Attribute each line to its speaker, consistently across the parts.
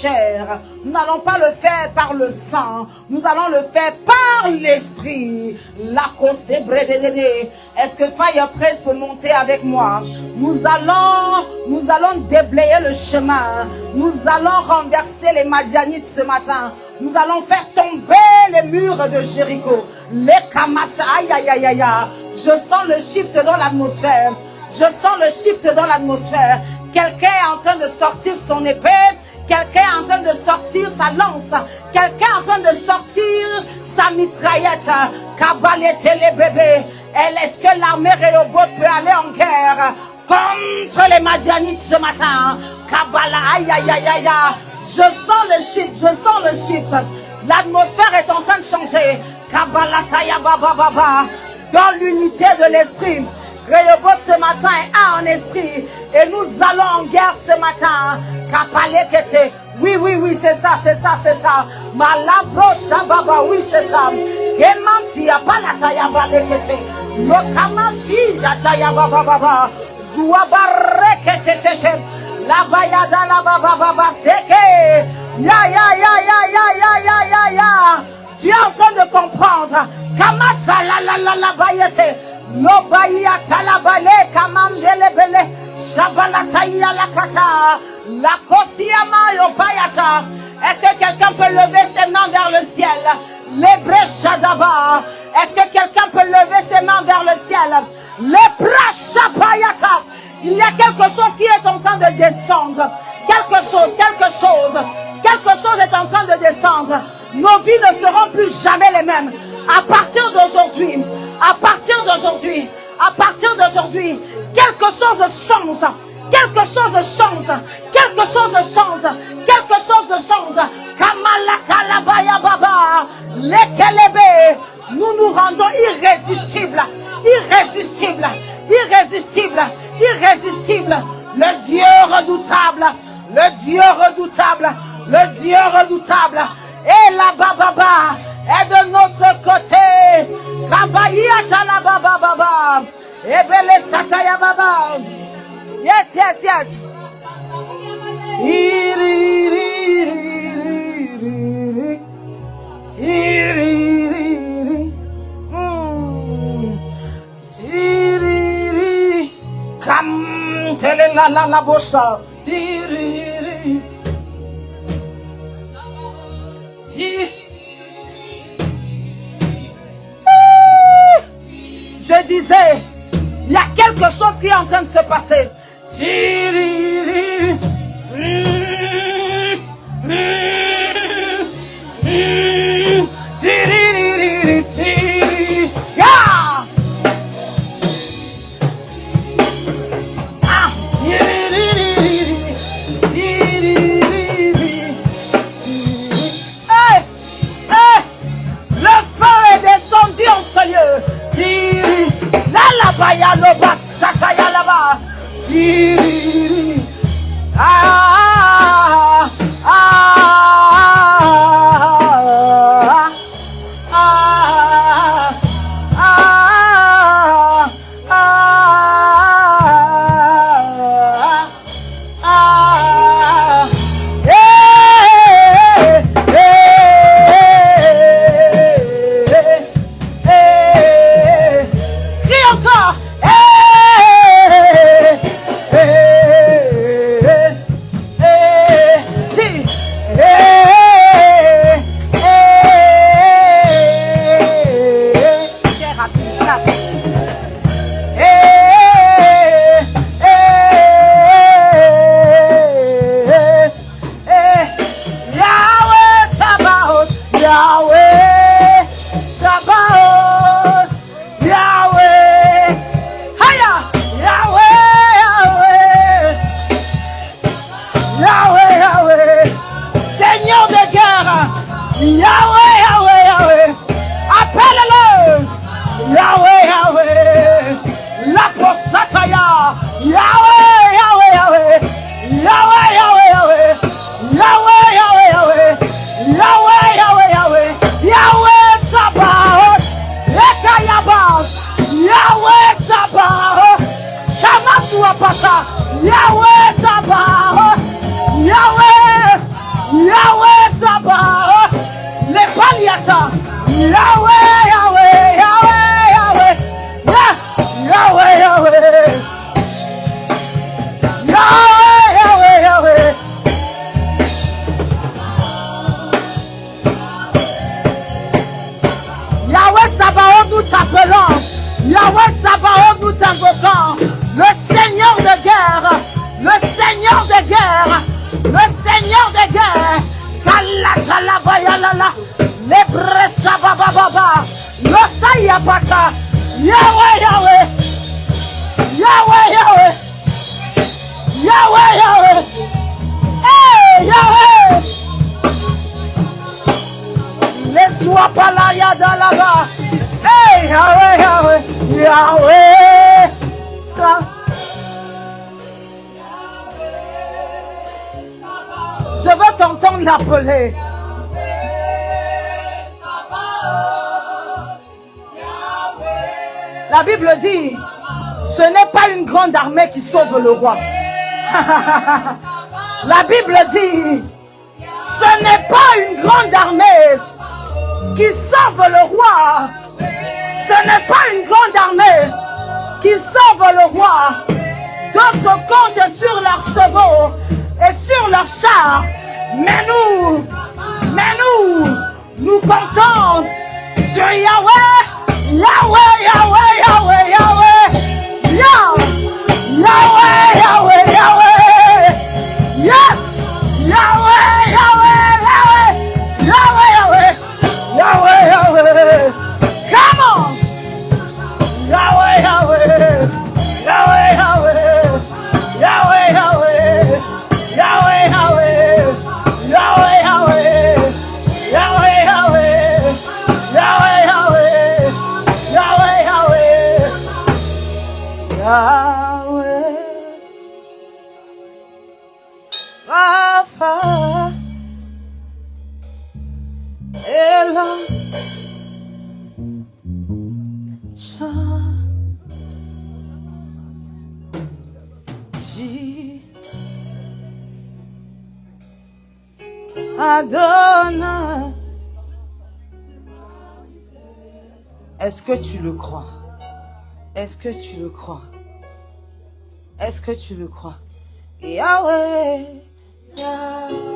Speaker 1: chair. Nous n'allons pas le faire par le sang. Nous allons le faire par l'esprit. Est-ce que Fire Praise peut monter avec moi? Nous allons déblayer le chemin. Nous allons renverser les Madianites ce matin. Nous allons faire tomber les murs de Jéricho. Les Kamasa, aïe aïe aïe aïe. Je sens le shift dans l'atmosphère. Je sens le shift dans l'atmosphère. Quelqu'un est en train de sortir son épée. Quelqu'un est en train de sortir sa lance. Quelqu'un est en train de sortir sa mitraillette. Kabalete les bébés. Est-ce que l'armée Rehoboth peut aller en guerre contre les Madianites ce matin? Kabala, aïe aïe aïe aïe. Je sens le shift, je sens le shift. L'atmosphère est en train de changer. Kabala taya baba baba. Dans l'unité de l'esprit. Rehoboth ce matin est un en esprit. Et nous allons en guerre ce matin. Kapalekete. Oui, oui, oui, c'est ça, c'est ça, c'est ça. Malabro shababa, oui, c'est ça. Kemansi apalataya balekete. Lokamasi jataya baba baba. Zuabarekete. La bayada la baba baba seke. Ya ya ya ya ya ya ya ya ya. Tu es en train de comprendre. Kamasa la la la la bayete. No bayata la bale kamam dele bele. Shabalataya la kata. La kosiyama yo bayata. Est-ce que quelqu'un peut lever ses mains vers le ciel? Les brechadaba. Est-ce que quelqu'un peut lever ses mains vers le ciel? Les brachapayata. Il y a quelque chose qui est en train de descendre. Quelque chose est en train de descendre. Nos vies ne seront plus jamais les mêmes. À partir d'aujourd'hui, quelque chose change. Kamala kalabaya baba. Lekelebe. Nous nous rendons irrésistibles. Le Dieu redoutable. Et la bababa est de notre côté. Kabayata la bababa. Ebele sataya baba. Yes. Come tele la bossa. Je disais, il y a quelque chose qui est en train de se passer. Baya no basata ya laba. invoquant le Seigneur de guerre, le Seigneur de guerre, le Seigneur de guerre. Kalakalabayalala, lebreshabababa, yosayabaka, Yahweh, Yahweh, Yahweh, Yahweh, Yahweh, Yahweh, hey, Yahweh. Laisse-moi pas là, yada là-bas. Hey, Yahweh, Yahweh, Yahweh. Ça. Je veux t'entendre l'appeler. La Bible dit, ce n'est pas une grande armée qui sauve le roi. La Bible dit, ce n'est pas une grande armée qui sauve le roi. Ce n'est pas une grande armée qui sauve le roi. D'autres comptent sur leurs chevaux et sur leurs chars. Mais nous comptons sur Yahweh, Yahweh, Yahweh, Yahweh, Yahweh, Yahweh, Yahweh, Yahweh, yes, Yahweh, Yahweh, Yahweh, Yahweh, Yahweh, Yahweh, come on, Yahweh, Yahweh, Yahweh, Yahweh, Yahweh, Yahweh, Yahweh, Yahweh, Yahweh, Yahweh, Yahweh, Yahweh, Yahweh, Yahweh, Yahweh, Rapha, Elohim, Adonai. Est-ce que tu le crois? Est-ce que tu le crois? Est-ce que tu le crois? Yahweh, Yahweh.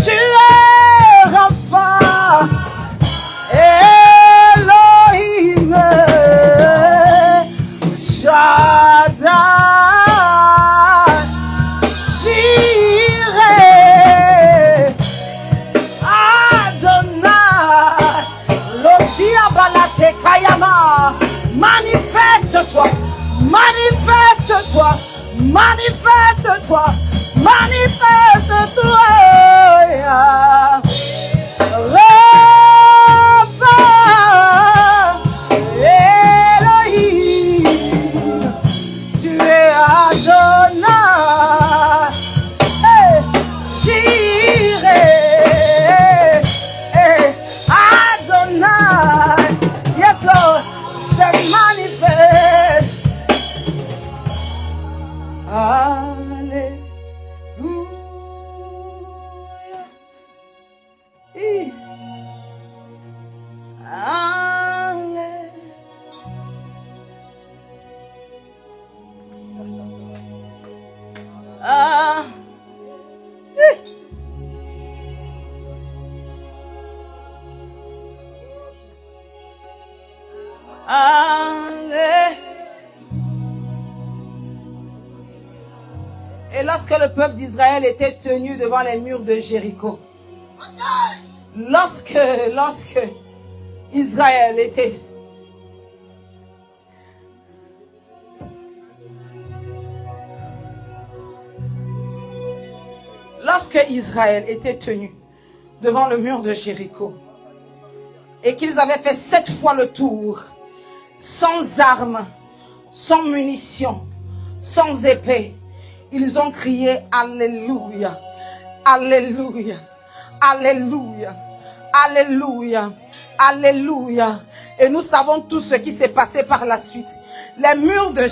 Speaker 1: Tu es Rapha, Elohim, Shaddai, Jireh, Adonai, Losia Balate Kayama. Manifeste-toi, manifeste-toi, manifeste-toi. Manifeste-toi, Rapha, Elohim, tu es Adonai, Jireh, Adonai, yes Lord, se manifeste. Et là, lorsque le peuple d'Israël était tenu devant les murs de Jéricho, lorsque Israël était tenu devant le mur de Jéricho et qu'ils avaient fait 7 fois le tour, sans armes, sans munitions, sans épée, ils ont crié Alléluia, Alléluia, Alléluia, Alléluia, Alléluia. Et nous savons tout ce qui s'est passé par la suite. Les murs de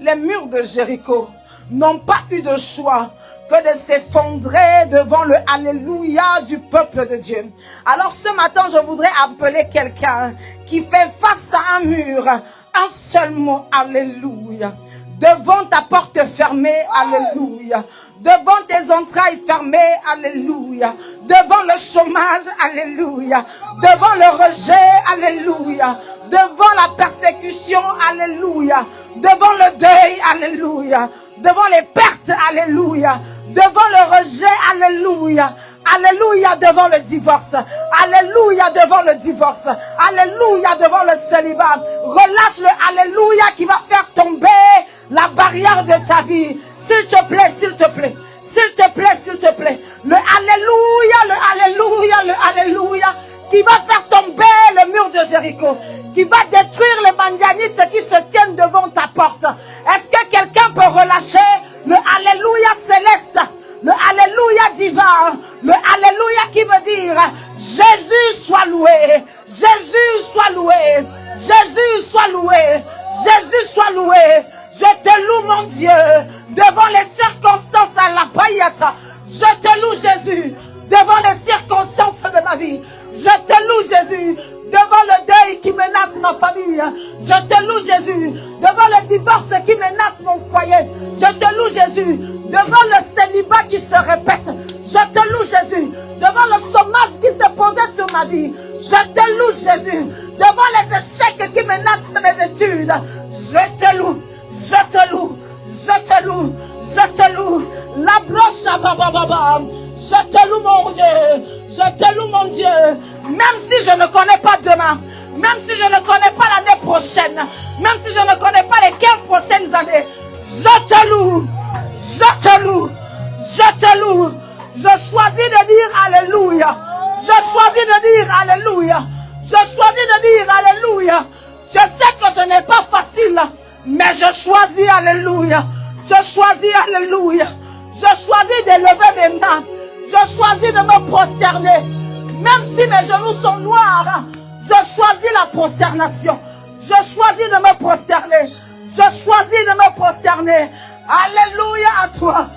Speaker 1: les murs de Jéricho n'ont pas eu de choix que de s'effondrer devant le Alléluia du peuple de Dieu. Alors ce matin, je voudrais appeler quelqu'un qui fait face à un mur, un seul mot, Alléluia. Devant ta porte fermée, Alléluia. Devant tes entrailles fermées, Alléluia. Devant le chômage, Alléluia. Devant le rejet, Alléluia. Devant la persécution, Alléluia. Devant le deuil, Alléluia. Devant les pertes, Alléluia. Devant le rejet, Alléluia. Alléluia devant le divorce. Alléluia devant le divorce. Alléluia devant le célibat. Relâche le Alléluia qui va faire tomber la barrière de ta vie. S'il te plaît, s'il te plaît. S'il te plaît, s'il te plaît. Le Alléluia, le Alléluia, le Alléluia qui va faire tomber le mur de Jéricho, qui va détruire les Madianites qui se tiennent devant ta porte. Est-ce que quelqu'un peut relâcher le Alléluia céleste, le Alléluia divin, le Alléluia qui veut dire Jésus soit loué, Jésus soit loué, Jésus soit loué, Jésus soit loué. Je te loue mon Dieu devant les circonstances à la paillette. Je te loue Jésus devant les circonstances de ma vie. Je te loue Jésus devant le deuil qui menace ma famille. Je te loue Jésus devant le divorce qui menace mon foyer. Je te loue Jésus devant le célibat qui se répète. Je te loue Jésus devant le chômage qui s'est posé sur ma vie. Je te loue Jésus devant les échecs qui menacent mes études. Je te loue, je te loue, je te loue, je te loue. La broche à bababa. Je te loue mon Dieu, je te loue mon Dieu. Même si je ne connais pas demain, même si je ne connais pas l'année prochaine, même si je ne connais pas les 15 prochaines années, je te loue, je te loue, je te loue. Je choisis de dire Alléluia. Je choisis de dire Alléluia. Je choisis de dire Alléluia. Je sais que ce n'est pas facile, mais je choisis Alléluia. Je choisis Alléluia. Je choisis d'élever mes mains. Je choisis de me prosterner. Même si mes genoux sont noirs, je choisis la prosternation. Je choisis de me prosterner. Je choisis de me prosterner. Alléluia à toi.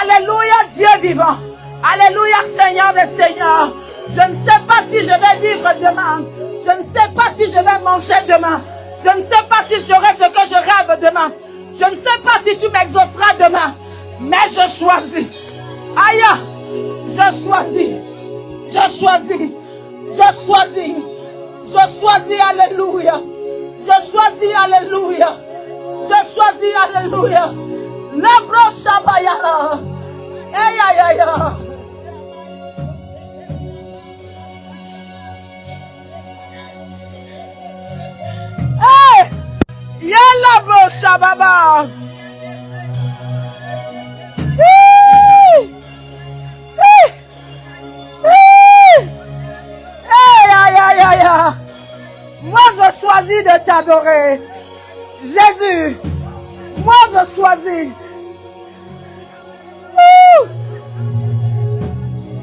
Speaker 1: Alléluia Dieu vivant. Alléluia Seigneur des Seigneurs. Je ne sais pas si je vais vivre demain. Je ne sais pas si je vais manger demain. Je ne sais pas si j'aurai ce que je rêve demain. Je ne sais pas si tu m'exauceras demain. Mais je choisis. Aïe, je choisis. Je choisis. Je choisis. Je choisis. Alléluia. Je choisis. Alléluia. Je choisis. Alléluia. La broche à Bayana. Aïe, aïe, aïe. Hey! Yalla broche à Baba. Moi je choisis de t'adorer. Jésus, moi je choisis.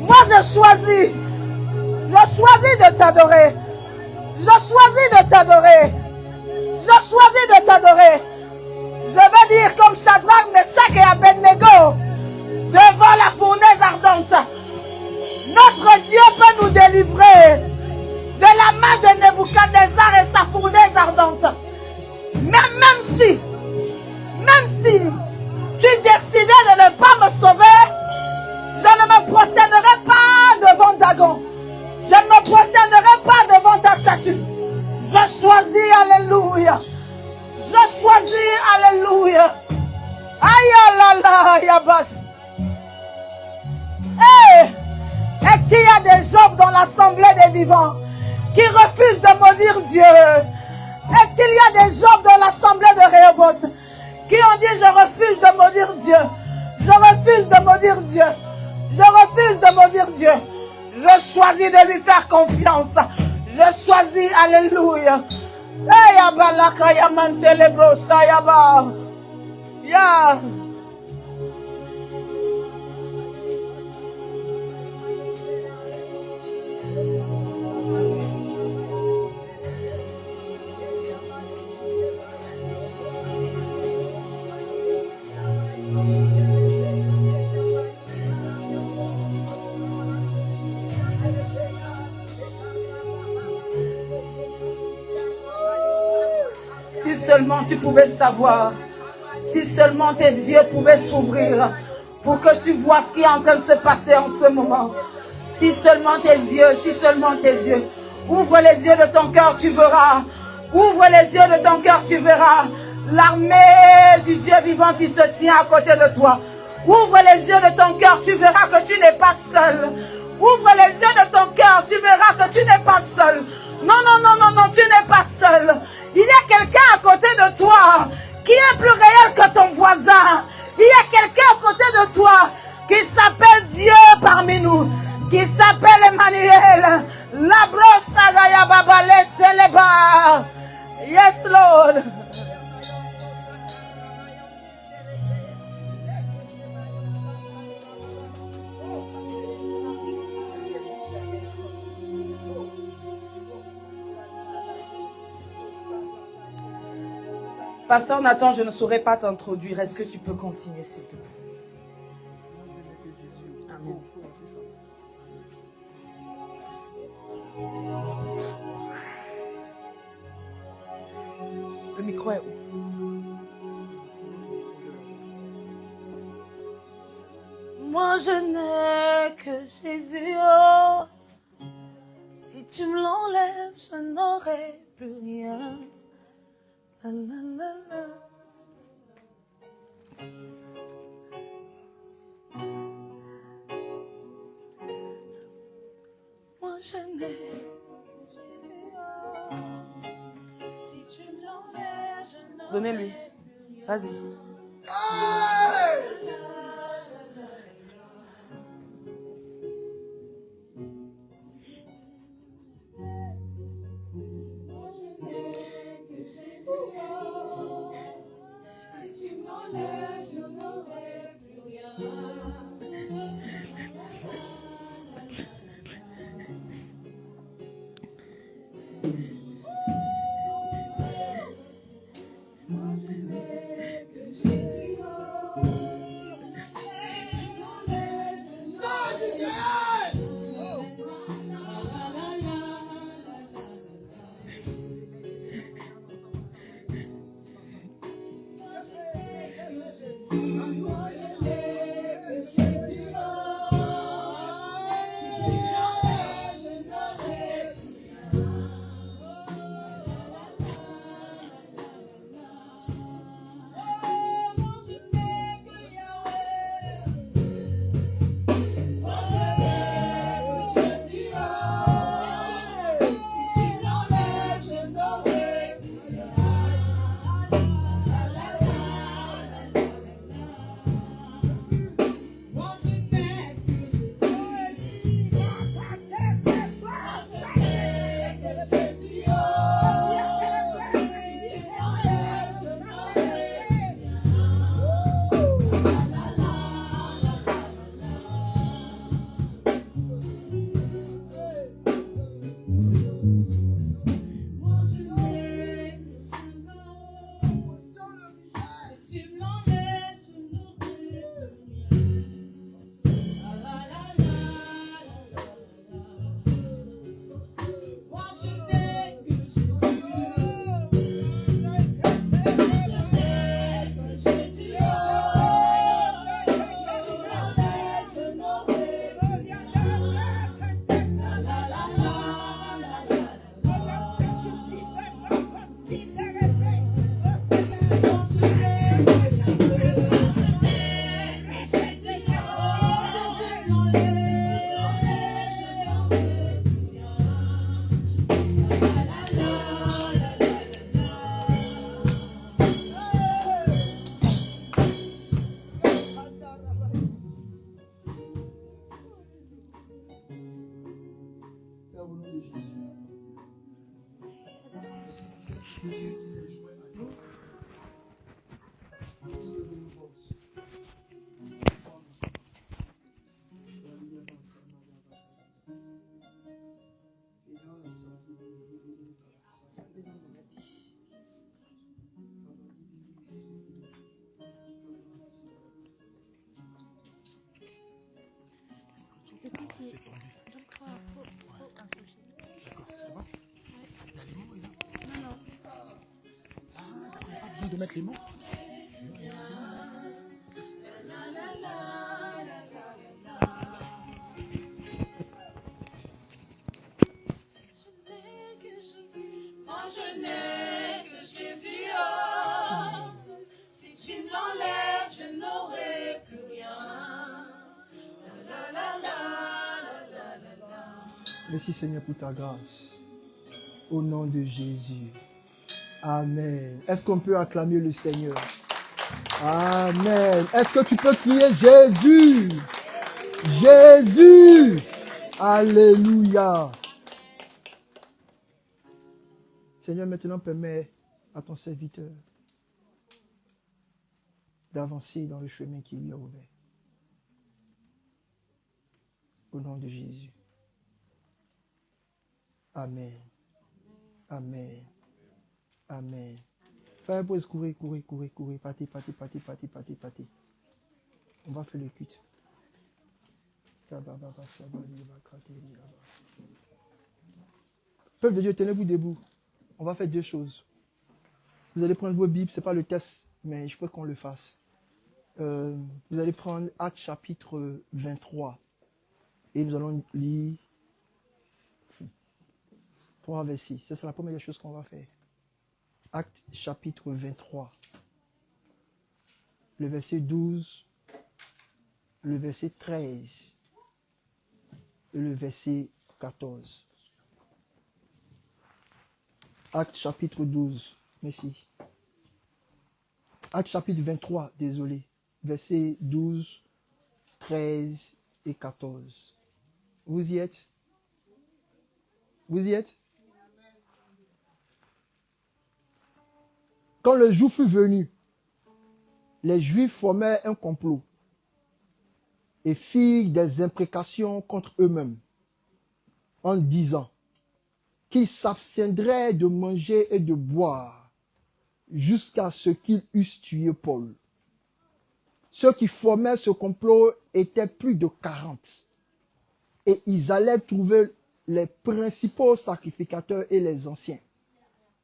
Speaker 1: Moi je choisis. Je choisis de t'adorer. Je choisis de t'adorer. Je choisis de t'adorer. Je vais dire comme Shadrach, Meshach et Abednego devant la fournaise ardente. Notre Dieu peut nous délivrer de la main de Nebuchadnezzar et sa fournaise ardente. Même si tu décidais de ne pas me sauver, je ne me prosternerai pas devant Dagon. Je ne me prosternerai pas devant ta statue. Je choisis, alléluia. Je choisis, alléluia. Aïe là là, Yabash. Hey, est-ce qu'il y a des Jobs dans l'assemblée des vivants qui refusent de maudire Dieu? Est-ce qu'il y a des Jobs dans l'assemblée de Rehoboth qui ont dit je refuse de maudire Dieu? Je refuse de maudire Dieu. Je refuse de maudire Dieu. Je choisis de lui faire confiance. Je choisis, alléluia. Hey, Abalaka Yamantele Brosa Yaba. Ya. Si seulement tu pouvais savoir, si seulement tes yeux pouvaient s'ouvrir pour que tu vois ce qui est en train de se passer en ce moment. Si seulement tes yeux, ouvre les yeux de ton cœur, tu verras. Ouvre les yeux de ton cœur, tu verras l'armée du Dieu vivant qui te tient à côté de toi. Ouvre les yeux de ton cœur, tu verras que tu n'es pas seul. Ouvre les yeux de ton cœur, tu verras que tu n'es pas seul. Non, non, non, non, non, tu n'es pas seul. Il y a quelqu'un à côté de toi qui est plus réel que ton voisin. Il y a quelqu'un à côté de toi qui s'appelle Dieu parmi nous, qui s'appelle Emmanuel. La broche Agaya Baba, laissez les bas. Yes, Lord. Pasteur Nathan, je ne saurais pas t'introduire. Est-ce que tu peux continuer, s'il te plaît? Amen. Le micro est où? Moi, je n'ai que Jésus. Oh. Si tu me l'enlèves, je n'aurai plus rien. La, la, la, la. Moi je n'ai si tu me l'enlèves, je n'aurai. Donnez-lui. Vas-y.
Speaker 2: C'est tombé. D'accord, ça va? Il y a les mots, là? Non. Ah, d'accord, il n'y a pas besoin de mettre les mots.
Speaker 3: Moi je n'ai que Jésus, oh. Si tu me l'enlèves, je n'aurai plus rien. La, la, la, la, la, la, la.
Speaker 4: Merci Seigneur pour ta grâce. Au nom de Jésus. Amen. Est-ce qu'on peut acclamer le Seigneur? Amen. Est-ce que tu peux crier Jésus? Jésus. Alléluia. Seigneur, maintenant permets à ton serviteur d'avancer dans le chemin qui lui a ouvert. Au nom de Jésus. Amen. Amen. Amen. Frère, courir. Partez. On va faire le culte. Peuple de Dieu, tenez-vous debout. On va faire deux choses. Vous allez prendre vos Bibles, ce n'est pas le test, mais je peux qu'on le fasse. Vous allez prendre Actes chapitre 23. Et nous allons lire 3 versets. Ça, c'est la première chose qu'on va faire. Actes chapitre 23. Le verset 12, le verset 13 et le verset 14. Actes chapitre 12. Merci. Actes chapitre 23, désolé. Versets 12, 13 et 14. Vous y êtes? Vous y êtes? Quand le jour fut venu, les Juifs formèrent un complot et firent des imprécations contre eux-mêmes en disant qu'ils s'abstiendraient de manger et de boire jusqu'à ce qu'ils eussent tué Paul. Ceux qui formaient ce complot étaient plus de 40 et ils allaient trouver les principaux sacrificateurs et les anciens,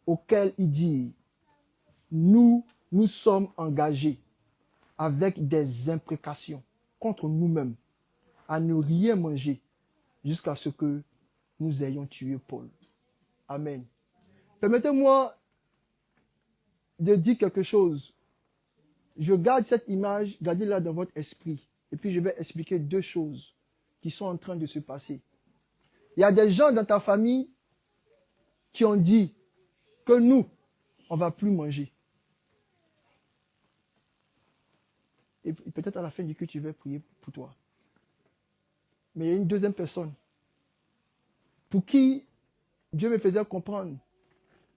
Speaker 4: auxquels ils dirent: nous sommes engagés avec des imprécations contre nous-mêmes à ne rien manger jusqu'à ce que nous ayons tué Paul. Amen. Permettez-moi de dire quelque chose. Je garde cette image, gardez-la dans votre esprit. Et puis je vais expliquer deux choses qui sont en train de se passer. Il y a des gens dans ta famille qui ont dit que nous, on ne va plus manger. Et peut-être à la fin du culte, je vais prier pour toi. Mais il y a une deuxième personne pour qui Dieu me faisait comprendre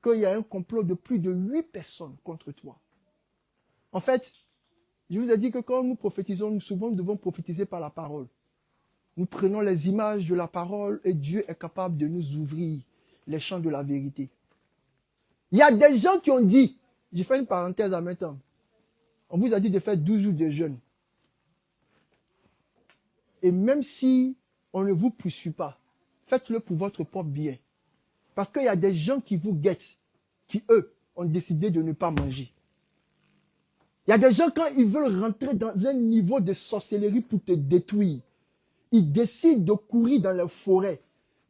Speaker 4: qu'il y a un complot de plus de 8 personnes contre toi. En fait, je vous ai dit que quand nous prophétisons, souvent nous devons prophétiser par la parole. Nous prenons les images de la parole et Dieu est capable de nous ouvrir les champs de la vérité. Il y a des gens qui ont dit, j'ai fait une parenthèse en même temps, on vous a dit de faire 12 jours de jeûne. Et même si on ne vous poursuit pas, faites-le pour votre propre bien. Parce qu'il y a des gens qui vous guettent, qui eux ont décidé de ne pas manger. Il y a des gens quand ils veulent rentrer dans un niveau de sorcellerie pour te détruire, ils décident de courir dans la forêt,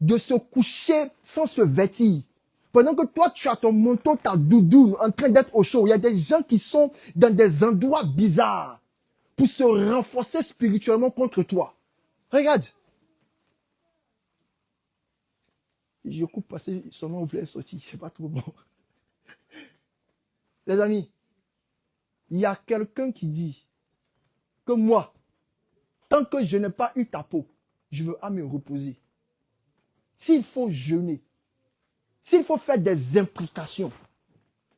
Speaker 4: de se coucher sans se vêtir. Pendant que toi, tu as ton manteau, ta doudoune, en train d'être au chaud. Il y a des gens qui sont dans des endroits bizarres pour se renforcer spirituellement contre toi. Regarde. Je coupe parce que son nom voulait sortir. C'est pas trop bon. Les amis, il y a quelqu'un qui dit que moi, tant que je n'ai pas eu ta peau, je veux à me reposer. S'il faut jeûner, s'il faut faire des imprécations,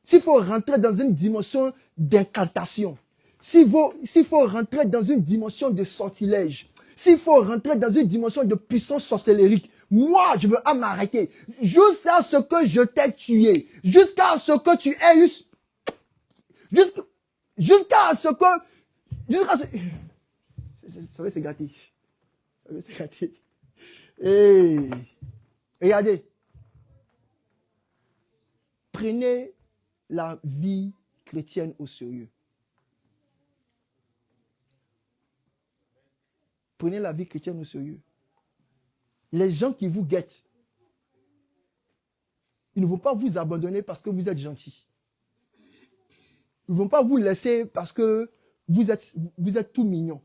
Speaker 4: s'il faut rentrer dans une dimension d'incantation, s'il faut rentrer dans une dimension de sortilège, s'il faut rentrer dans une dimension de puissance sorcellérique, moi, je veux m'arrêter jusqu'à ce que je t'ai tué, jusqu'à ce que tu aies eu, jusqu'à ce que, ça va, c'est gâté. C'est gâté. Et regardez, prenez la vie chrétienne au sérieux. Prenez la vie chrétienne au sérieux. Les gens qui vous guettent, ils ne vont pas vous abandonner parce que vous êtes gentil. Ils ne vont pas vous laisser parce que vous êtes tout mignon.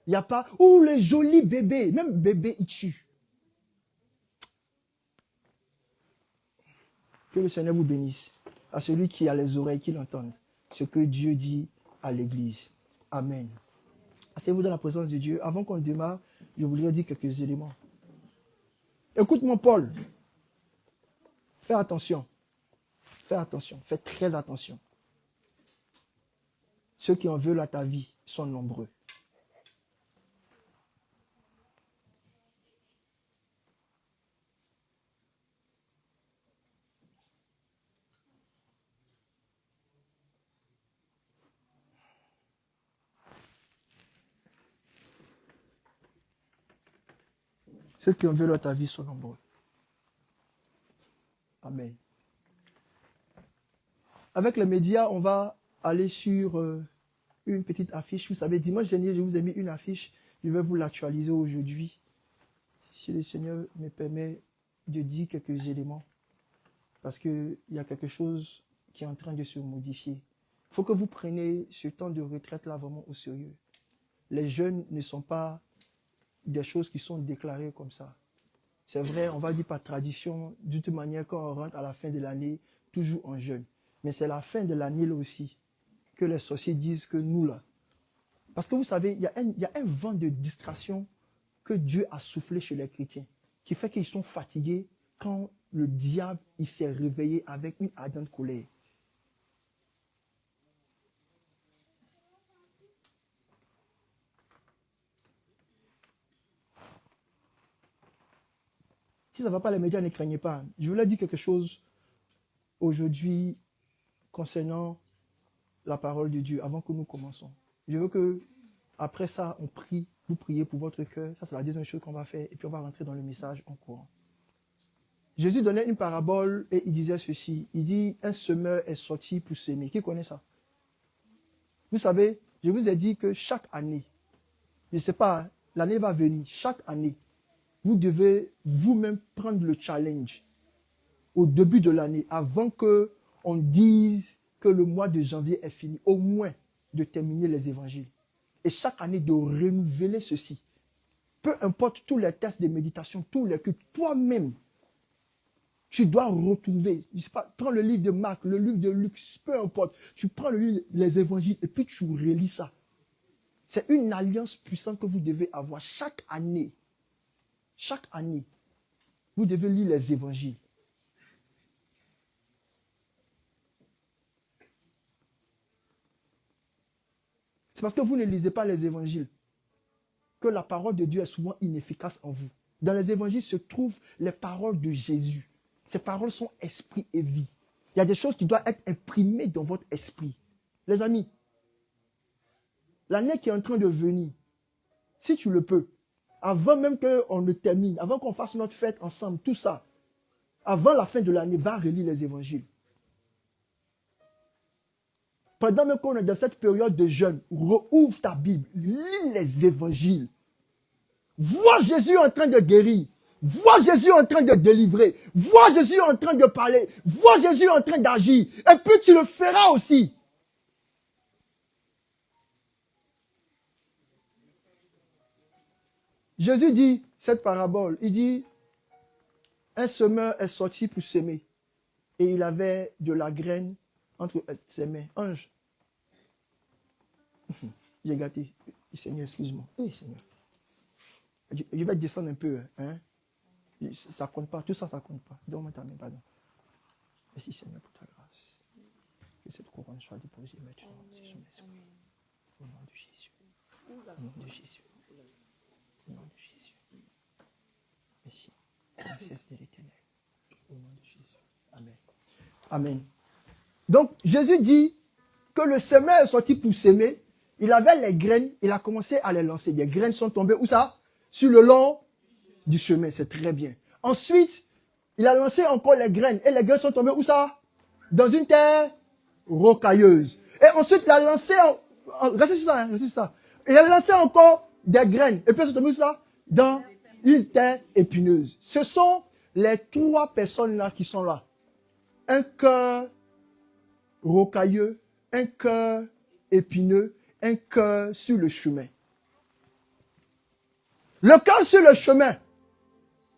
Speaker 4: Il n'y a pas, oh les jolis bébés, même bébé ils tuent. Que le Seigneur vous bénisse. À celui qui a les oreilles, qui l'entende. Ce que Dieu dit à l'Église. Amen. Asseyez-vous dans la présence de Dieu. Avant qu'on démarre, je voudrais dire quelques éléments. Écoute mon Paul. Fais attention. Fais attention. Fais très attention. Ceux qui en veulent à ta vie sont nombreux. Ceux qui en veulent à ta vie sont nombreux. Amen. Avec les médias, on va aller sur une petite affiche. Vous savez, dimanche dernier, je vous ai mis une affiche. Je vais vous l'actualiser aujourd'hui. Si le Seigneur me permet de dire quelques éléments. Parce qu'il y a quelque chose qui est en train de se modifier. Il faut que vous preniez ce temps de retraite-là vraiment au sérieux. Les jeunes ne sont pas des choses qui sont déclarées comme ça. C'est vrai, on va dire par tradition, de toute manière, quand on rentre à la fin de l'année, toujours en jeûne. Mais c'est la fin de l'année là aussi que les sorciers disent que nous là. Parce que vous savez, il y a un vent de distraction que Dieu a soufflé chez les chrétiens, qui fait qu'ils sont fatigués quand le diable il s'est réveillé avec une ardente colère. Si ça ne va pas, les médias, ne craignez pas. Je voulais dire quelque chose aujourd'hui concernant la parole de Dieu avant que nous commençons. Je veux que, après ça, on prie, vous priez pour votre cœur. Ça, c'est la deuxième chose qu'on va faire. Et puis, on va rentrer dans le message en courant. Jésus donnait une parabole et il disait ceci. Il dit, un semeur est sorti pour s'aimer. Qui connaît ça? Vous savez, je vous ai dit que chaque année, je ne sais pas, l'année va venir, chaque année, vous devez vous-même prendre le challenge au début de l'année, avant qu'on dise que le mois de janvier est fini, au moins de terminer les évangiles. Et chaque année de renouveler ceci. Peu importe tous les tests de méditation, tous les que toi-même, tu dois retrouver. Je sais pas, prends le livre de Marc, le livre de Luc, peu importe. Tu prends le livre, les évangiles et puis tu relis ça. C'est une alliance puissante que vous devez avoir chaque année. Chaque année, vous devez lire les évangiles. C'est parce que vous ne lisez pas les évangiles que la parole de Dieu est souvent inefficace en vous. Dans les évangiles se trouvent les paroles de Jésus. Ces paroles sont esprit et vie. Il y a des choses qui doivent être imprimées dans votre esprit. Les amis, l'année qui est en train de venir, si tu le peux, avant même qu'on ne termine, avant qu'on fasse notre fête ensemble, tout ça, avant la fin de l'année, va relire les évangiles. Pendant même qu'on est dans cette période de jeûne, rouvre ta Bible, lis les évangiles. Vois Jésus en train de guérir. Vois Jésus en train de délivrer. Vois Jésus en train de parler. Vois Jésus en train d'agir. Et puis tu le feras aussi. Jésus dit cette parabole. Il dit, un semeur est sorti pour semer. Et il avait de la graine entre ses mains. Ange. J'ai gâté. Seigneur, excuse-moi. Oui, Seigneur. Je vais descendre un peu. Hein? Ça compte pas. Tout ça, ça compte pas. Donne-moi ta main, pardon. Merci, Seigneur, pour ta grâce. Que cette couronne soit déposée maintenant sur son esprit. Au nom de Jésus. Au nom de Jésus. Au nom de Jésus. Merci. Princesse de l'Éternel. Au nom de Jésus. Amen. Amen. Donc, Jésus dit que le semeur est sorti pour s'aimer. Il avait les graines, il a commencé à les lancer. Les graines sont tombées, où ça? Sur le long du chemin, c'est très bien. Ensuite, il a lancé encore les graines. Et les graines sont tombées, où ça? Dans une terre rocailleuse. Et ensuite, il a lancé, restez sur ça, restez sur ça. Il a lancé encore des graines. Et puis, elles sont tombées, où ça? Dans une terre épineuse. Ce sont les trois personnes-là qui sont là. Un cœur rocailleux, un cœur épineux, un cœur sur le chemin. Le cœur sur le chemin,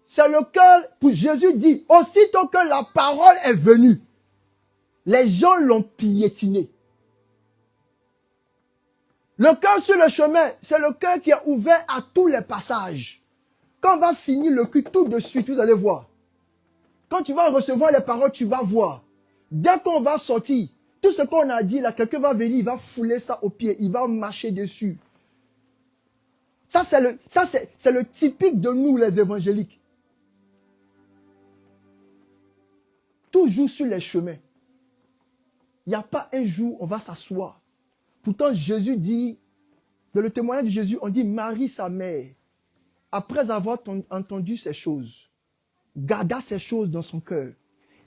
Speaker 4: c'est le cœur, pour Jésus dit, aussitôt que la parole est venue, les gens l'ont piétiné. Le cœur sur le chemin, c'est le cœur qui est ouvert à tous les passages. Quand on va finir le culte tout de suite, vous allez voir. Quand tu vas recevoir les paroles, tu vas voir. Dès qu'on va sortir, tout ce qu'on a dit là, quelqu'un va venir, il va fouler ça au pied, il va marcher dessus. Ça, c'est le typique de nous, les évangéliques. Toujours sur les chemins. Il n'y a pas un jour, on va s'asseoir. Pourtant, Jésus dit, dans le témoignage de Jésus, on dit Marie, sa mère, après avoir entendu ces choses, garda ces choses dans son cœur.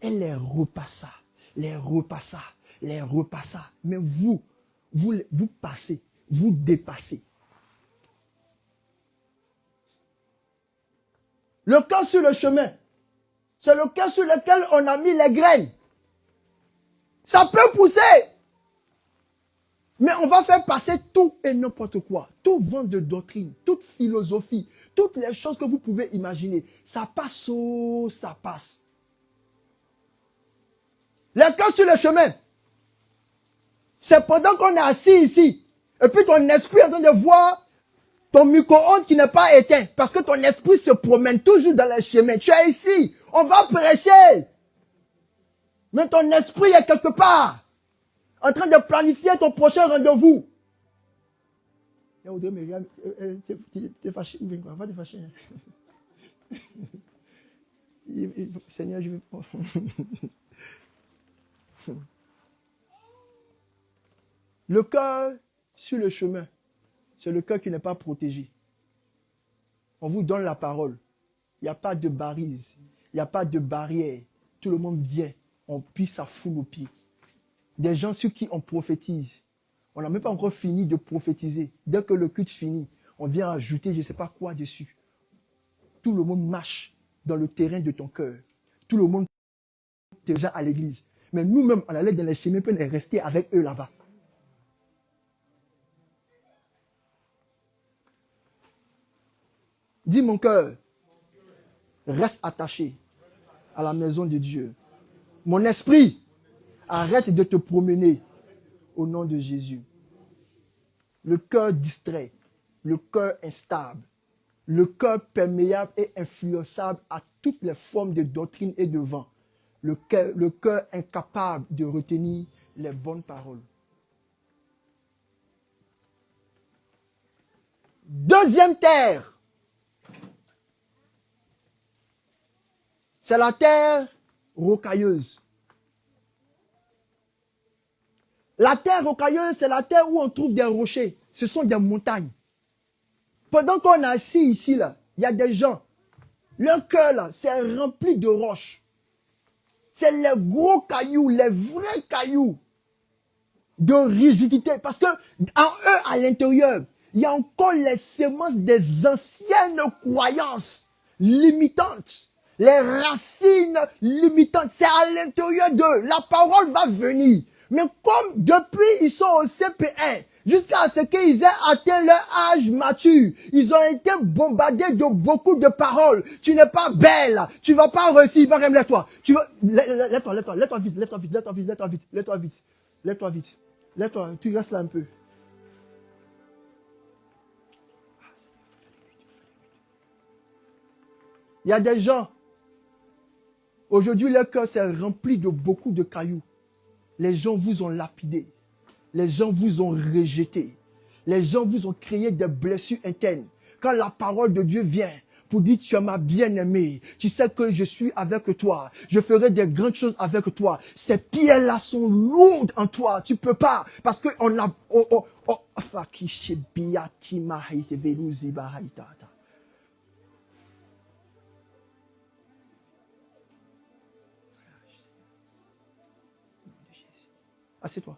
Speaker 4: Elle les repassa, les repassa, les repassa. Mais vous passez, vous dépassez. Le cœur sur le chemin, c'est le cœur sur lequel on a mis les graines. Ça peut pousser. Mais on va faire passer tout et n'importe quoi. Tout vent de doctrine, toute philosophie, toutes les choses que vous pouvez imaginer. Ça passe, ça passe. Le cœur sur le chemin, c'est pendant qu'on est assis ici, et puis ton esprit est en train de voir ton micro-ondes qui n'est pas éteint, parce que ton esprit se promène toujours dans les chemins. Tu es ici, on va prêcher. Mais ton esprit est quelque part, en train de planifier ton prochain rendez-vous. T'es fâché, va te fâcher. Seigneur, je vais... Le cœur sur le chemin, c'est le cœur qui n'est pas protégé. On vous donne la parole. Il n'y a pas de barise, il n'y a pas de barrière. Tout le monde vient, on plie sa foule aux pieds. Des gens sur qui on prophétise. On n'a même pas encore fini de prophétiser. Dès que le culte finit, on vient ajouter je ne sais pas quoi dessus. Tout le monde marche dans le terrain de ton cœur. Tout le monde est déjà à l'église. Mais nous-mêmes, on allait dans les chemins pour rester avec eux là-bas. Dis mon cœur, reste attaché à la maison de Dieu. Mon esprit, arrête de te promener au nom de Jésus. Le cœur distrait, le cœur instable, le cœur perméable et influençable à toutes les formes de doctrine et de vent. Le cœur incapable de retenir les bonnes paroles. Deuxième terre. C'est la terre rocailleuse. La terre rocailleuse, c'est la terre où on trouve des rochers. Ce sont des montagnes. Pendant qu'on est assis ici, là, il y a des gens. Leur cœur, là, c'est rempli de roches. C'est les gros cailloux, les vrais cailloux de rigidité. Parce que en eux, à l'intérieur, il y a encore les semences des anciennes croyances limitantes. Les racines limitantes, c'est à l'intérieur d'eux. La parole va venir. Mais comme depuis ils sont au CP1, jusqu'à ce qu'ils aient atteint leur âge mature, ils ont été bombardés de beaucoup de paroles. Tu n'es pas belle, tu vas pas réussir, lève-toi. Lève-toi vite. Lève-toi, tu restes là un peu. Il y a des gens, aujourd'hui leur cœur s'est rempli de beaucoup de cailloux. Les gens vous ont lapidé. Les gens vous ont rejeté. Les gens vous ont créé des blessures internes. Quand la parole de Dieu vient pour dire tu es ma bien-aimée, tu sais que je suis avec toi, je ferai des grandes choses avec toi. Ces pierres-là sont lourdes en toi, tu peux pas, parce que on a... Assieds-toi.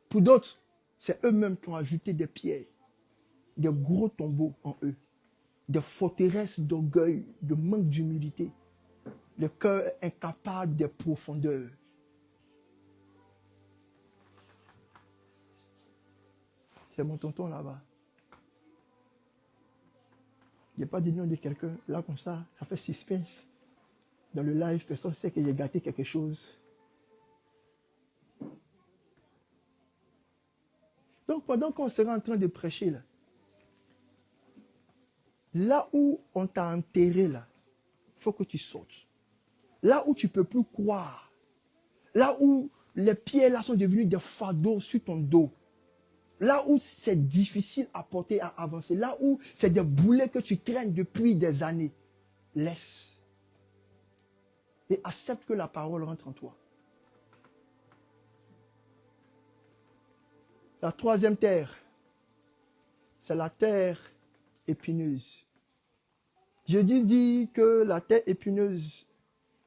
Speaker 4: Pour d'autres, c'est eux-mêmes qui ont ajouté des pierres, des gros tombeaux en eux, des forteresses d'orgueil, de manque d'humilité, le cœur incapable des profondeurs. C'est mon tonton là-bas. Il n'y a pas de nom de quelqu'un, là comme ça fait suspense. Dans le live, personne sait que j'ai gâté quelque chose. Donc pendant qu'on sera en train de prêcher là où on t'a enterré là, il faut que tu sautes. Là où tu ne peux plus croire, là où les pierres là sont devenues des fardeaux sur ton dos, là où c'est difficile à porter, à avancer, là où c'est des boulets que tu traînes depuis des années, laisse. Et accepte que la parole rentre en toi. La troisième terre, c'est la terre épineuse. Je dis que la terre épineuse,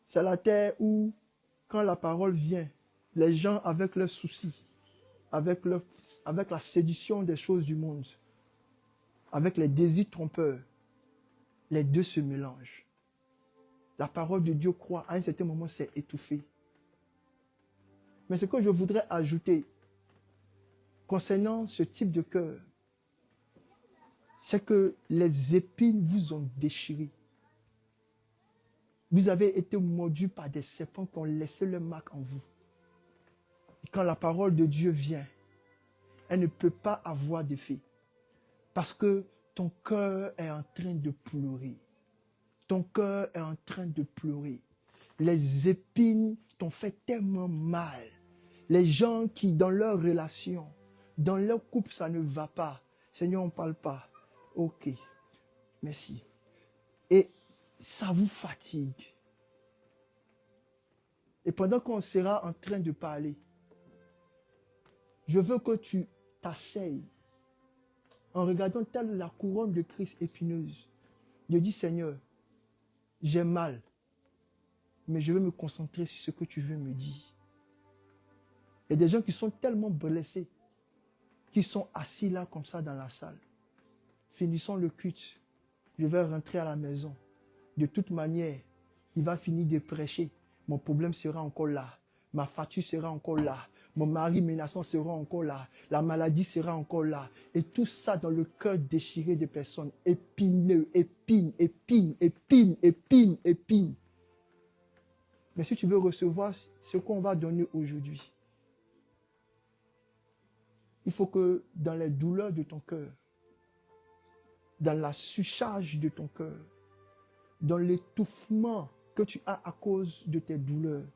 Speaker 4: c'est la terre où, quand la parole vient, les gens avec leurs soucis, avec la séduction des choses du monde, avec les désirs trompeurs, les deux se mélangent. La parole de Dieu croit, à un certain moment, c'est étouffé. Mais ce que je voudrais ajouter concernant ce type de cœur, c'est que les épines vous ont déchiré. Vous avez été mordus par des serpents qui ont laissé leur marque en vous. Et quand la parole de Dieu vient, elle ne peut pas avoir d'effet. Parce que ton cœur est en train de pleurer. Ton cœur est en train de pleurer. Les épines t'ont fait tellement mal. Les gens qui, dans leur relation, dans leur couple, ça ne va pas. Seigneur, on ne parle pas. Ok, merci. Et ça vous fatigue. Et pendant qu'on sera en train de parler, je veux que tu t'asseyes en regardant telle la couronne de Christ épineuse. Je dis, Seigneur, j'ai mal, mais je veux me concentrer sur ce que tu veux me dire. Il y a des gens qui sont tellement blessés, qui sont assis là comme ça dans la salle. Finissons le culte, je vais rentrer à la maison. De toute manière, il va finir de prêcher. Mon problème sera encore là. Ma facture sera encore là. Mon mari menaçant sera encore là. La maladie sera encore là. Et tout ça dans le cœur déchiré des personnes. Épineux, épine, épine, épine, épine, épine. Mais si tu veux recevoir ce qu'on va donner aujourd'hui, il faut que dans les douleurs de ton cœur, dans la surcharge de ton cœur, dans l'étouffement que tu as à cause de tes douleurs,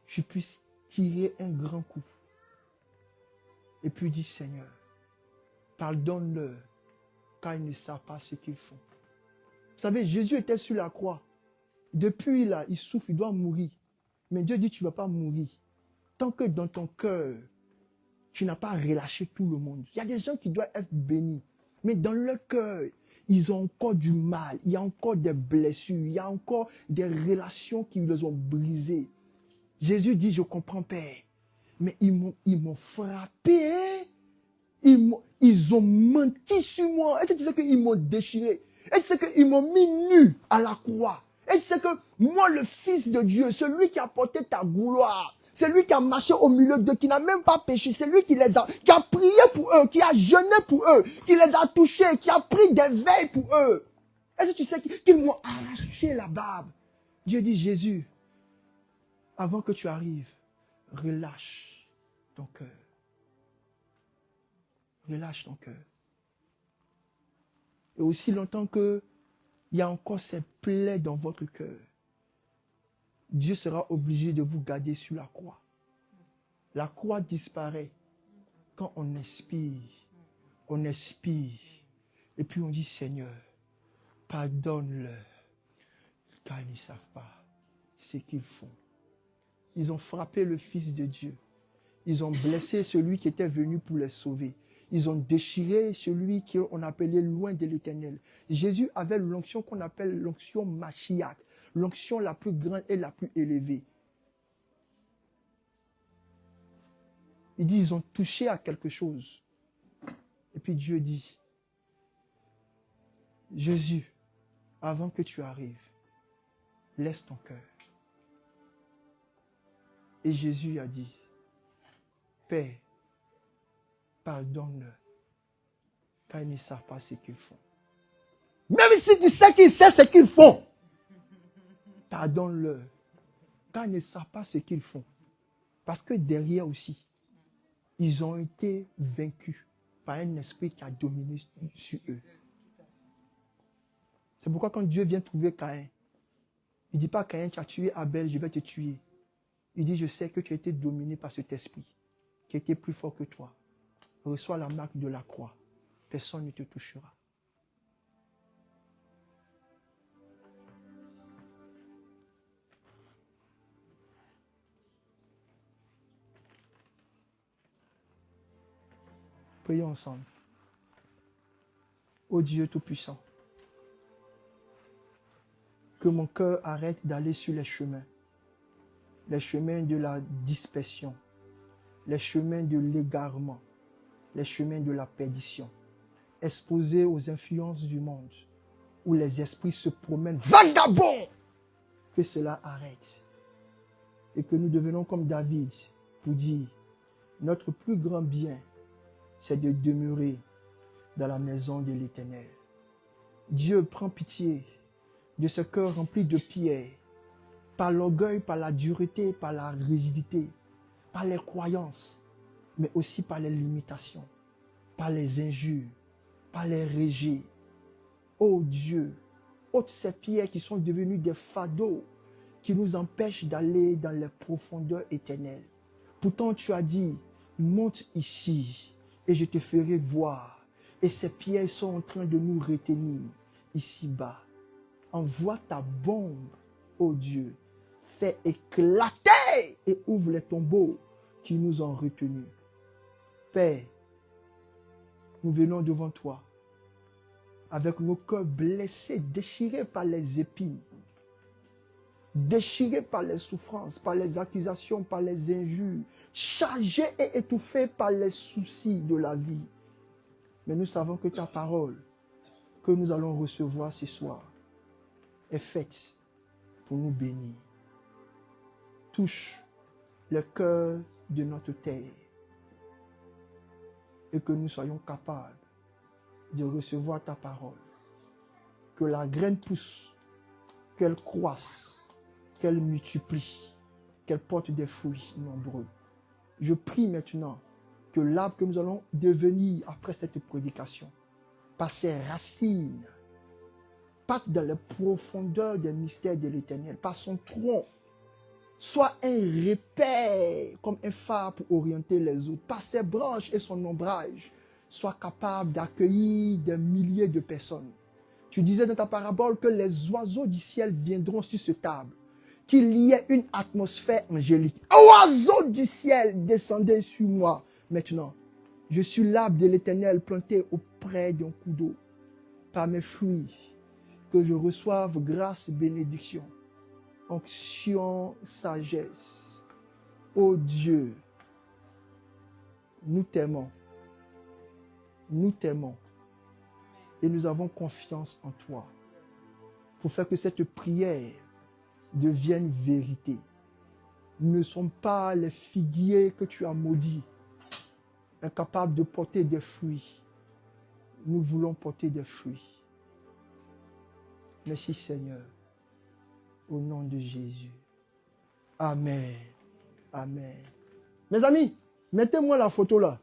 Speaker 4: tu puisses tirer un grand coup. Et puis dis, Seigneur, pardonne-leur, car ils ne savent pas ce qu'ils font. Vous savez, Jésus était sur la croix. Depuis là, il souffre, il doit mourir. Mais Dieu dit, tu ne vas pas mourir. Tant que dans ton cœur, tu n'as pas relâché tout le monde. Il y a des gens qui doivent être bénis. Mais dans leur cœur, ils ont encore du mal. Il y a encore des blessures. Il y a encore des relations qui les ont brisées. Jésus dit, je comprends, Père. Mais ils m'ont frappé. Ils ont menti sur moi. Est-ce que tu sais qu'ils m'ont déchiré? Est-ce qu'ils m'ont mis nu à la croix? Est-ce que moi, le Fils de Dieu, celui qui a porté ta gloire, c'est lui qui a marché au milieu d'eux, qui n'a même pas péché. C'est lui qui a prié pour eux, qui a jeûné pour eux, qui les a touchés, qui a pris des veilles pour eux. Est-ce que tu sais qu'ils m'ont arraché la barbe? Dieu dit, Jésus, avant que tu arrives, relâche ton cœur. Relâche ton cœur. Et aussi longtemps que il y a encore ces plaies dans votre cœur. Dieu sera obligé de vous garder sur la croix. La croix disparaît quand on expire. On expire. Et puis on dit, Seigneur, pardonne-leur, car ils ne savent pas ce qu'ils font. Ils ont frappé le Fils de Dieu. Ils ont blessé celui qui était venu pour les sauver. Ils ont déchiré celui qu'on appelait loin de l'Éternel. Jésus avait l'onction qu'on appelle l'onction Mashiach, l'onction la plus grande et la plus élevée. Il dit, ils ont touché à quelque chose. Et puis Dieu dit, Jésus, avant que tu arrives, laisse ton cœur. Et Jésus a dit, Père, pardonne-leur, car ils ne savent pas ce qu'ils font. Même si tu sais qu'ils savent ce qu'ils font, pardonne-leur, car ils ne savent pas ce qu'ils font. Parce que derrière aussi, ils ont été vaincus par un esprit qui a dominé sur eux. C'est pourquoi quand Dieu vient trouver Caïn, il ne dit pas, Caïn, tu as tué Abel, je vais te tuer. Il dit, je sais que tu as été dominé par cet esprit qui était plus fort que toi. Reçois la marque de la croix. Personne ne te touchera. Prions ensemble. Ô Dieu Tout-Puissant, que mon cœur arrête d'aller sur les chemins de la dispersion, les chemins de l'égarement, les chemins de la perdition, exposés aux influences du monde, où les esprits se promènent vagabonds. Que cela arrête et que nous devenons comme David pour dire, notre plus grand bien, c'est de demeurer dans la maison de l'Éternel. Dieu prend pitié de ce cœur rempli de pierres, par l'orgueil, par la dureté, par la rigidité, par les croyances, mais aussi par les limitations, par les injures, par les rejets. Oh Dieu, ôte ces pierres qui sont devenues des fardeaux, qui nous empêchent d'aller dans les profondeurs éternelles. Pourtant tu as dit, monte ici et je te ferai voir. Et ces pierres sont en train de nous retenir ici-bas. Envoie ta bombe, ô Dieu. Fais éclater et ouvre les tombeaux qui nous ont retenus. Père, nous venons devant toi avec nos cœurs blessés, déchirés par les épines, déchirés par les souffrances, par les accusations, par les injures, chargés et étouffés par les soucis de la vie. Mais nous savons que ta parole que nous allons recevoir ce soir est faite pour nous bénir. Touche le cœur de notre terre et que nous soyons capables de recevoir ta parole. Que la graine pousse, qu'elle croisse, qu'elle multiplie, qu'elle porte des fruits nombreux. Je prie maintenant que l'arbre que nous allons devenir après cette prédication, par ses racines, parte dans les profondeurs des mystères de l'Éternel, par son tronc, soit un repère comme un phare pour orienter les autres, par ses branches et son ombrage, soit capable d'accueillir des milliers de personnes. Tu disais dans ta parabole que les oiseaux du ciel viendront sur cette table, qu'il y ait une atmosphère angélique. Oiseaux du ciel, descendez sur moi. Maintenant, je suis l'arbre de l'Éternel planté auprès d'un coup d'eau. Par mes fruits, que je reçoive grâce et bénédiction, onction, sagesse. Ô Dieu, nous t'aimons. Nous t'aimons. Et nous avons confiance en toi pour faire que cette prière devienne vérité. Nous ne sommes pas les figuiers que tu as maudits, incapables de porter des fruits. Nous voulons porter des fruits. Merci Seigneur. Au nom de Jésus. Amen. Amen. Mes amis, mettez-moi la photo là.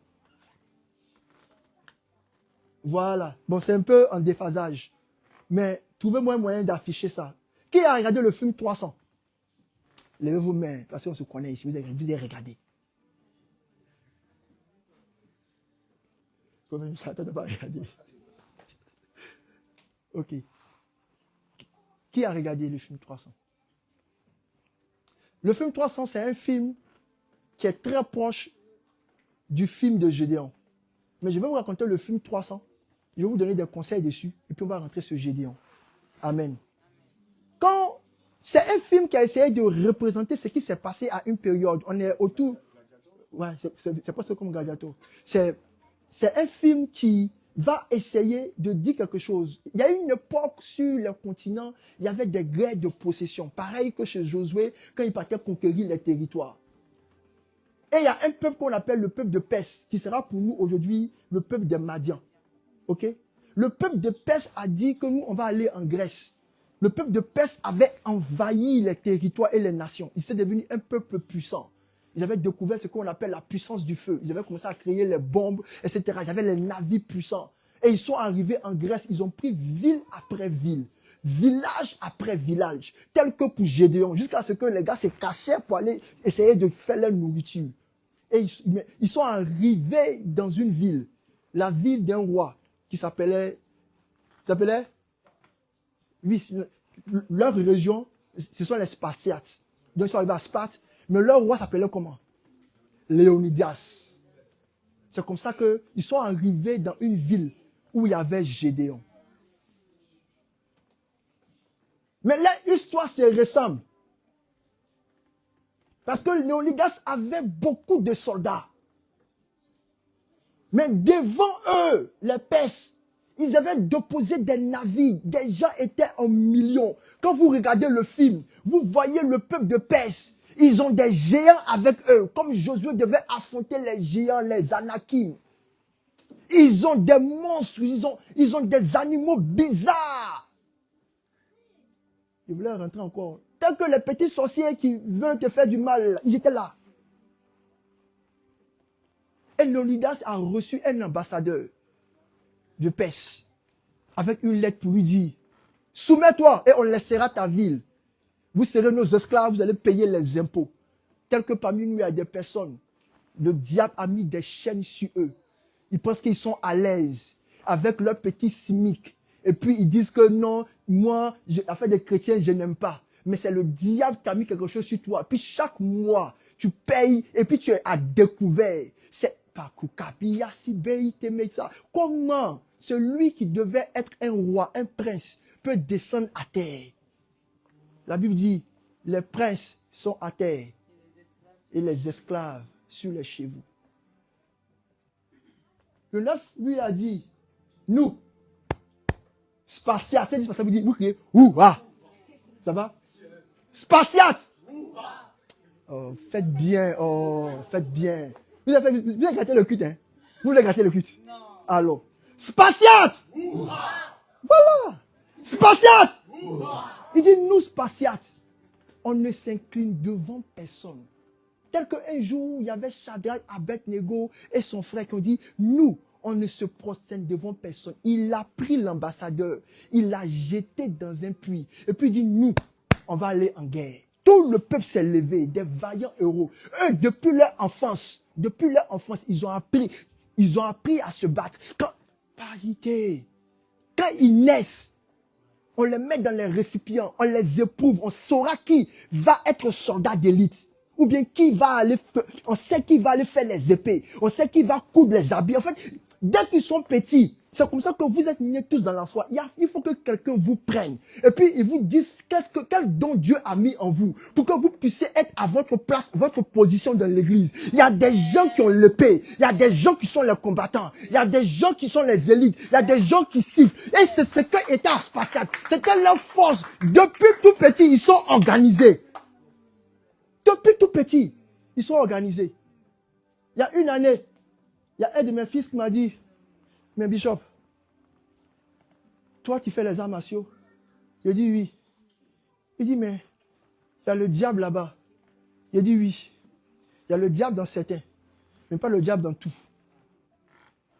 Speaker 4: Voilà. Bon, c'est un peu en déphasage. Mais trouvez-moi un moyen d'afficher ça. Qui a regardé le film 300? Levez vos mains, parce qu'on se connaît ici. Vous avez regardé. Comme ça, tu n'as pas regardé. Ok. Qui a regardé le film 300? Le film 300, c'est un film qui est très proche du film de Gédéon. Mais je vais vous raconter le film 300. Je vais vous donner des conseils dessus. Et puis on va rentrer sur Gédéon. Amen. C'est un film qui a essayé de représenter ce qui s'est passé à une période. On est autour. Ouais, c'est pas ça comme Gladiator. C'est un film qui va essayer de dire quelque chose. Il y a une époque sur le continent, il y avait des guerres de possession. Pareil que chez Josué, quand il partait conquérir les territoires. Et il y a un peuple qu'on appelle le peuple de Perse, qui sera pour nous aujourd'hui le peuple des Madians. Ok? Le peuple de Perse a dit que nous, on va aller en Grèce. Le peuple de Perse avait envahi les territoires et les nations. Ils étaient devenus un peuple puissant. Ils avaient découvert ce qu'on appelle la puissance du feu. Ils avaient commencé à créer les bombes, etc. Ils avaient les navires puissants. Et ils sont arrivés en Grèce. Ils ont pris ville après ville, village après village, tel que pour Gédéon, jusqu'à ce que les gars se cachaient pour aller essayer de faire leur nourriture. Et ils sont arrivés dans une ville, la ville d'un roi qui s'appelait... Oui, leur région, ce sont les Spartiates. Donc ils sont arrivés à Sparte, mais leur roi s'appelait comment? Léonidas. C'est comme ça qu'ils sont arrivés dans une ville où il y avait Gédéon. Mais leur histoire se ressemble. Parce que Léonidas avait beaucoup de soldats. Mais devant eux, les Perses, ils avaient déposé des navires. Des gens étaient en millions. Quand vous regardez le film, vous voyez le peuple de Perse. Ils ont des géants avec eux. Comme Josué devait affronter les géants, les Anakim. Ils ont des monstres. Ils ont des animaux bizarres. Ils voulaient rentrer encore. Tel que les petits sorciers qui veulent te faire du mal, ils étaient là. Et Léonidas a reçu un ambassadeur de Perse avec une lettre pour lui dire: soumets-toi et on laissera ta ville. Vous serez nos esclaves, vous allez payer les impôts. Tel que parmi nous, il y a des personnes, le diable a mis des chaînes sur eux. Ils pensent qu'ils sont à l'aise avec leur petit smic. Et puis ils disent que non, moi, l'affaire des chrétiens, je n'aime pas. Mais c'est le diable qui a mis quelque chose sur toi. Puis chaque mois, tu payes et puis tu es à découvert. C'est pas comment celui qui devait être un roi, un prince, peut descendre à terre? La Bible dit, les princes sont à terre et les esclaves sur les chevaux. Léonidas lui a dit, nous, Spartiates, c'est ça veut dire, vous criez, ouah. Ça va? Spartiates! Oh, faites bien, oh, faites bien. Vous avez gratté le culte, hein? Vous voulez gratter le culte? Non. Alors, Spartiates! Voilà! Spartiates! Il dit, nous, Spartiates, on ne s'incline devant personne. Tel qu'un jour, il y avait Shadrach, Abednego et son frère qui ont dit, nous, on ne se prosterne devant personne. Il a pris l'ambassadeur, il l'a jeté dans un puits. Et puis il dit, nous, on va aller en guerre. Tout le peuple s'est levé, des vaillants héros. Eux, depuis leur enfance, ils ont appris à se battre. Quand ils naissent, on les met dans les récipients, on les éprouve, on saura qui va être soldat d'élite. Ou bien qui va aller, on sait qui va aller faire les épées, on sait qui va coudre les habits. En fait, dès qu'ils sont petits, c'est comme ça que vous êtes nés tous dans la foi. Il faut que quelqu'un vous prenne. Et puis, il vous dise quel don Dieu a mis en vous. Pour que vous puissiez être à votre place, votre position dans l'église. Il y a des gens qui ont l'épée. Il y a des gens qui sont les combattants. Il y a des gens qui sont les élites. Il y a des gens qui sifflent. Et c'est ce que était à Spartiate. C'était leur force. Depuis tout petit, ils sont organisés. Depuis tout petit, ils sont organisés. Il y a une année, il y a un de mes fils qui m'a dit, mais Bishop, toi tu fais les arts martiaux? J'ai dit oui. Il dit, mais il y a le diable là-bas. J'ai dit oui. Il y a le diable dans certains, mais pas le diable dans tout.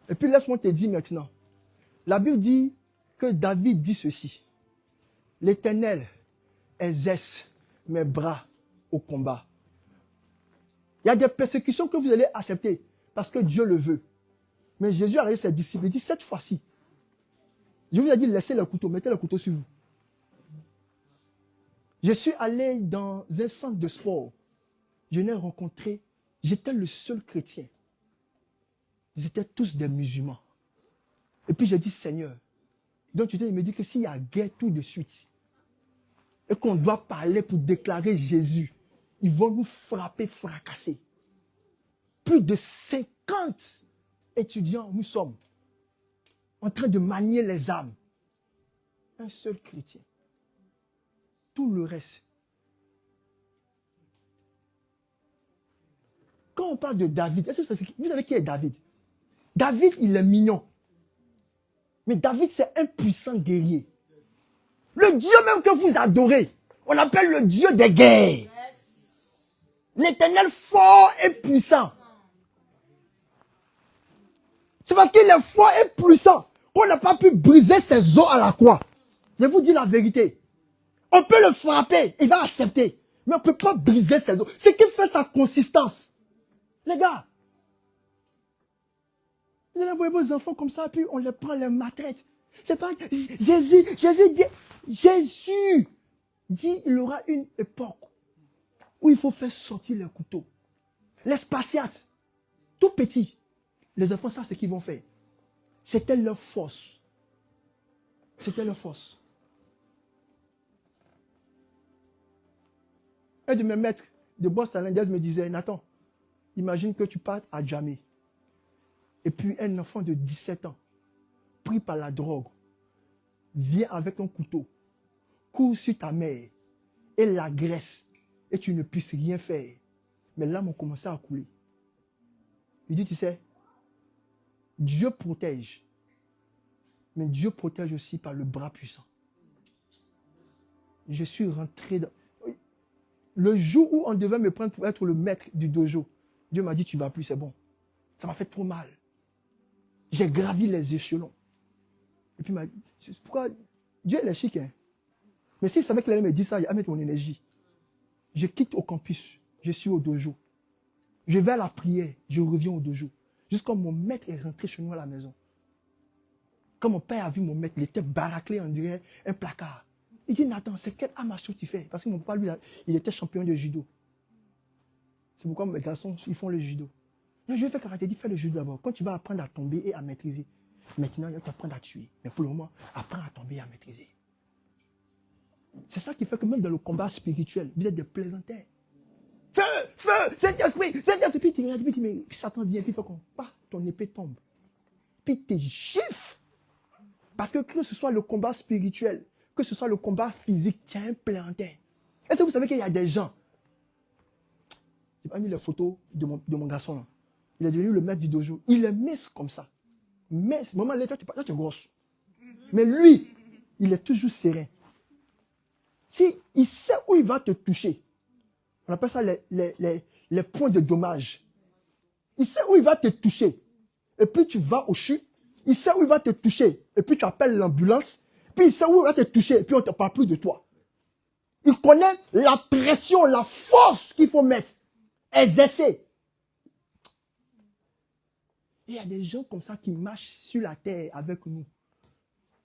Speaker 4: Et puis laisse-moi te dire maintenant. La Bible dit que David dit ceci. L'Éternel exerce mes bras au combat. Il y a des persécutions que vous allez accepter parce que Dieu le veut. Mais Jésus a regardé ses disciples. Il dit, cette fois-ci, je vous ai dit, laissez le couteau, mettez le couteau sur vous. Je suis allé dans un centre de sport. Je n'ai rencontré, j'étais le seul chrétien. Ils étaient tous des musulmans. Et puis j'ai dit, Seigneur, donc il me dit que s'il y a guerre tout de suite, et qu'on doit parler pour déclarer Jésus, ils vont nous frapper, fracasser. Plus de 50 étudiants, nous sommes en train de manier les armes. Un seul chrétien. Tout le reste. Quand on parle de David, est-ce que vous savez qui est David? David, il est mignon. Mais David, c'est un puissant guerrier. Le Dieu même que vous adorez, on appelle le Dieu des guerres. L'Éternel fort et puissant. C'est parce qu'il est fort et puissant qu'on n'a pas pu briser ses os à la croix. Je vous dis la vérité. On peut le frapper, il va accepter. Mais on ne peut pas briser ses os. C'est qui fait sa consistance. Les gars, vous allez voir vos enfants comme ça, puis on les prend, les maltraite. C'est pas Jésus dit il y aura une époque où il faut faire sortir les couteaux. Les Spartiates, tout petits, les enfants savent ce qu'ils vont faire. C'était leur force. C'était leur force. Un de mes maîtres de boxe thaïlandaise me disait, Nathan, imagine que tu partes à Djamé. Et puis un enfant de 17 ans, pris par la drogue, vient avec un couteau, court sur ta mère et l'agresse. Et tu ne puisses rien faire. Mais l'âme a commencé à couler. Il dit, tu sais, Dieu protège. Mais Dieu protège aussi par le bras puissant. Je suis rentré dans... Le jour où on devait me prendre pour être le maître du dojo, Dieu m'a dit, tu ne vas plus, c'est bon. Ça m'a fait trop mal. J'ai gravi les échelons. Et puis il m'a dit, c'est pourquoi Dieu est chic, hein? Mais s'il savait qu'il allait me dire ça, il allait mettre mon énergie. Je quitte au campus, je suis au dojo. Je vais à la prière, je reviens au dojo. Jusqu'à mon maître est rentré chez nous à la maison. Quand mon père a vu mon maître, il était baraqué, on dirait un placard. Il dit, Nathan, c'est quel art martial tu fais? Parce que mon papa, lui, il était champion de judo. C'est pourquoi mes garçons, ils font le judo. Non, je vais faire karaté, dis, fais le judo d'abord. Quand tu vas apprendre à tomber et à maîtriser, maintenant, il va t'apprendre à tuer. Mais pour le moment, apprends à tomber et à maîtriser. C'est ça qui fait que même dans le combat spirituel, vous êtes des plaisantaires. Feu, feu, Saint-Esprit, puis tu regardes, puis mais Satan vient, puis il faut qu'on, ton épée tombe. Puis tu gifles. Parce que ce soit le combat spirituel, que ce soit le combat physique, tu es un plaisantaire. Est-ce que vous savez qu'il y a des gens, j'ai pas mis les photos de mon garçon là. Il est devenu le maître du dojo. Il est mince comme ça. Mince. Maman, là, tu es grosse. Mais lui, il est toujours serein. Si il sait où il va te toucher, on appelle ça les points de dommage. Il sait où il va te toucher. Et puis tu vas au CHU. Il sait où il va te toucher. Et puis tu appelles l'ambulance. Puis il sait où il va te toucher. Et puis on ne te parle plus de toi. Il connaît la pression, la force qu'il faut mettre. Exercer. Il y a des gens comme ça qui marchent sur la terre avec nous.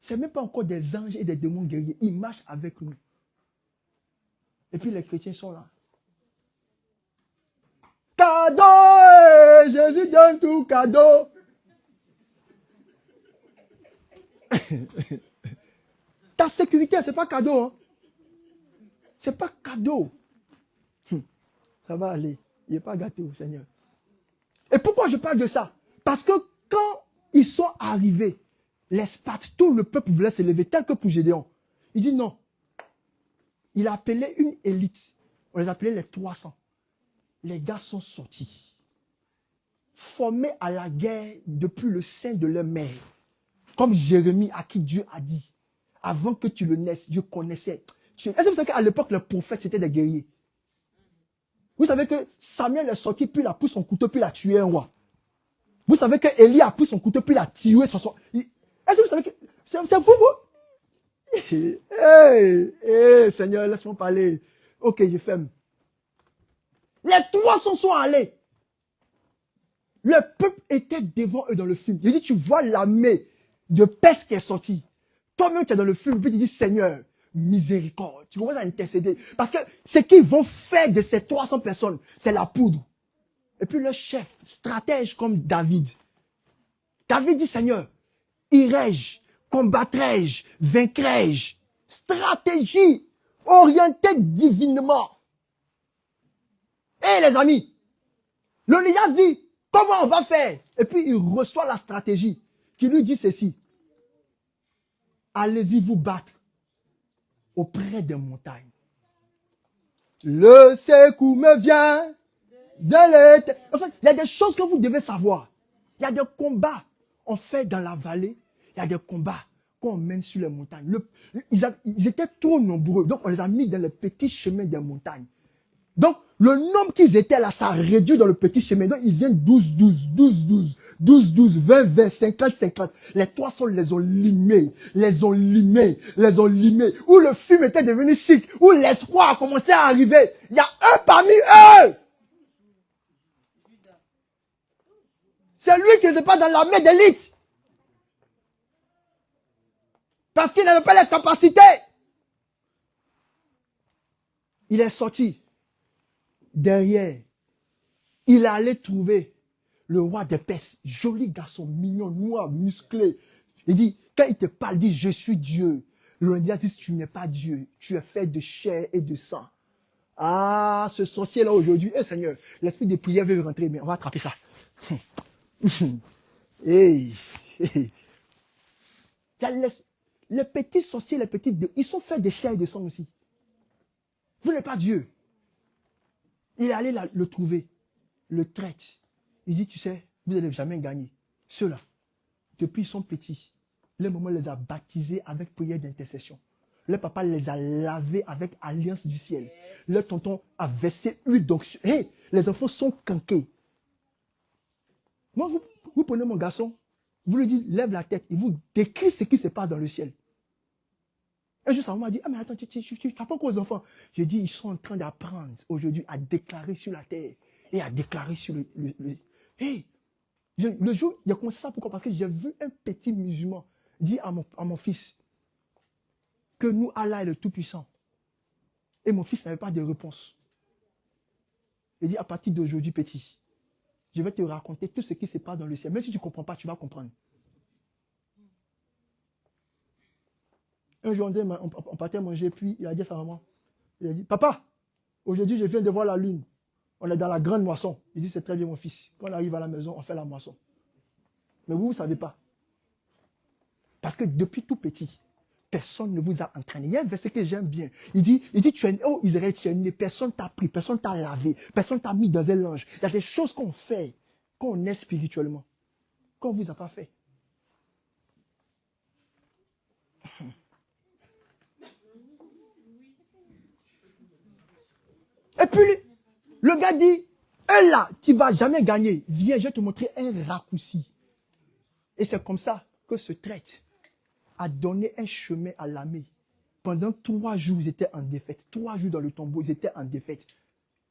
Speaker 4: Ce n'est même pas encore des anges et des démons guerriers. Ils marchent avec nous. Et puis les chrétiens sont là. Cadeau! Jésus donne tout cadeau. Ta sécurité, ce n'est pas cadeau. Hein? Ce n'est pas cadeau. Ça va aller. Il n'est pas gâté au Seigneur. Et pourquoi je parle de ça? Parce que quand ils sont arrivés, les Spartes, tout le peuple voulait se lever, tel que pour Gédéon. Il dit non. Il a appelé une élite. On les appelait les 300. Les gars sont sortis. Formés à la guerre depuis le sein de leur mère. Comme Jérémie à qui Dieu a dit. Avant que tu le naisses, Dieu connaissait. Est-ce que vous savez qu'à l'époque, les prophètes, c'était des guerriers? Vous savez que Samuel est sorti, puis il a pris son couteau, puis il a tué un roi. Vous savez que Élie a pris son couteau, puis il a tué son... Est-ce que vous savez que... C'est vous, Seigneur, laisse-moi parler. Ok, je ferme. Les 300 sont allés. Le peuple était devant eux dans le film. Il dit, tu vois l'armée de peste qui est sortie. Toi-même, tu es dans le film. Puis tu dis, Seigneur, miséricorde. Tu commences à intercéder. Parce que ce qu'ils vont faire de ces 300 personnes, c'est la poudre. Et puis le chef, stratège comme David. David dit, Seigneur, irai-je, combattrai-je, vaincrai-je. Stratégie orientée divinement. Et les amis, l'Olias dit, comment on va faire? Et puis il reçoit la stratégie qui lui dit ceci. Allez-y vous battre auprès des montagnes. Le secours me vient de l'éternel. En fait, il y a des choses que vous devez savoir. Il y a des combats qu'on fait dans la vallée. Il y a des combats qu'on mène sur les montagnes. Ils étaient trop nombreux. Donc, on les a mis dans les petits chemins des montagnes. Donc, le nombre qu'ils étaient là, ça réduit dans le petit chemin. Donc, ils viennent 12, 12, 12, 12, 12, 12, 20, 20, 50, 50. Les 300 les ont limés, les ont limés, les ont limés. Où le film était devenu chic, où l'espoir a commencé à arriver. Il y a un parmi eux. C'est lui qui n'était pas dans l'armée d'élite. Parce qu'il n'avait pas les capacités. Il est sorti. Derrière, il allait trouver le roi des Perses, joli garçon, mignon, noir, musclé. Il dit, quand il te parle, il dit, je suis Dieu. Le roi dit, tu n'es pas Dieu, tu es fait de chair et de sang. Ah, ce sorcier-là aujourd'hui, Seigneur, l'esprit de prière veut rentrer, mais on va attraper ça. Hey. Il y a les petits sorciers, les petits dieux, ils sont faits de chair et de sang aussi. Vous n'êtes pas Dieu. Il est allé le trouver, le traite. Il dit, tu sais, vous n'allez jamais gagner. Ceux-là, depuis ils sont petits, le moment les a baptisés avec prière d'intercession. Le papa les a lavés avec alliance du ciel. Yes. Le tonton a versé huile d'onction. Hey, les enfants sont canqués. Moi, vous prenez mon garçon, vous lui dites, lève la tête, il vous décrit ce qui se passe dans le ciel. Un jour, ça m'a dit, ah mais attends, tu apprends quoi aux enfants? Je dis, ils sont en train d'apprendre aujourd'hui à déclarer sur la terre et à déclarer sur le... Hey, le jour, il a commencé ça, pourquoi? Parce que j'ai vu un petit musulman dire à mon fils que nous, Allah est le Tout-Puissant. Et mon fils n'avait pas de réponse. Il dit, à partir d'aujourd'hui, petit, je vais te raconter tout ce qui se passe dans le ciel. Même si tu ne comprends pas, tu vas comprendre. Un jour, on partait manger, puis il a dit à sa maman, il a dit, papa, aujourd'hui, je viens de voir la lune. On est dans la grande moisson. Il dit, c'est très bien, mon fils. Quand on arrive à la maison, on fait la moisson. Mais vous ne savez pas. Parce que depuis tout petit, personne ne vous a entraîné. Il y a un verset que j'aime bien. Il dit, tu es, oh Israël, tu es né, personne t'a pris, personne t'a lavé, personne t'a mis dans un linge. Il y a des choses qu'on fait, qu'on est spirituellement, qu'on ne vous a pas fait. Et puis, le gars dit, là, tu ne vas jamais gagner. Viens, je vais te montrer un raccourci. Et c'est comme ça que ce traître a donné un chemin à l'armée. Pendant 3 jours, ils étaient en défaite. 3 jours dans le tombeau, ils étaient en défaite.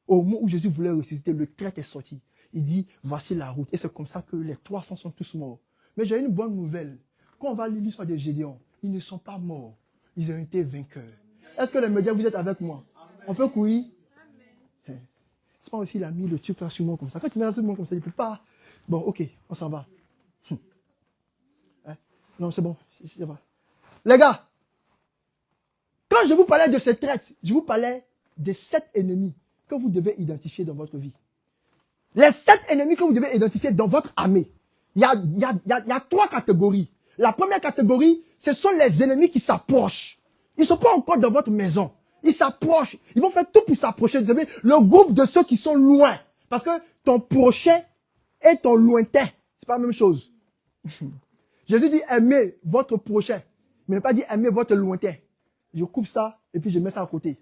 Speaker 4: Au moment où Jésus voulait ressusciter, le traître est sorti. Il dit, voici la route. Et c'est comme ça que les 300 sont tous morts. Mais j'ai une bonne nouvelle. Quand on va lire l'histoire de Gédéon, ils ne sont pas morts. Ils ont été vainqueurs. Est-ce que les médias, vous êtes avec moi? On peut courir? C'est pas aussi il a mis le truc là sur moi comme ça. Quand tu mets sur moi comme ça, il ne peut pas. Bon, ok, on s'en va. Hein? Non, c'est bon. Ça va. Les gars, quand je vous parlais de ces traits, je vous parlais des 7 ennemis que vous devez identifier dans votre vie. Les 7 ennemis que vous devez identifier dans votre armée. Il y a 3 catégories. La première catégorie, ce sont les ennemis qui s'approchent. Ils ne sont pas encore dans votre maison. Ils s'approchent. Ils vont faire tout pour s'approcher. Vous savez, le groupe de ceux qui sont loin. Parce que ton prochain et ton lointain, c'est pas la même chose. Jésus dit aimez votre prochain. Mais il n'a pas dit aimez votre lointain. Je coupe ça et puis je mets ça à côté.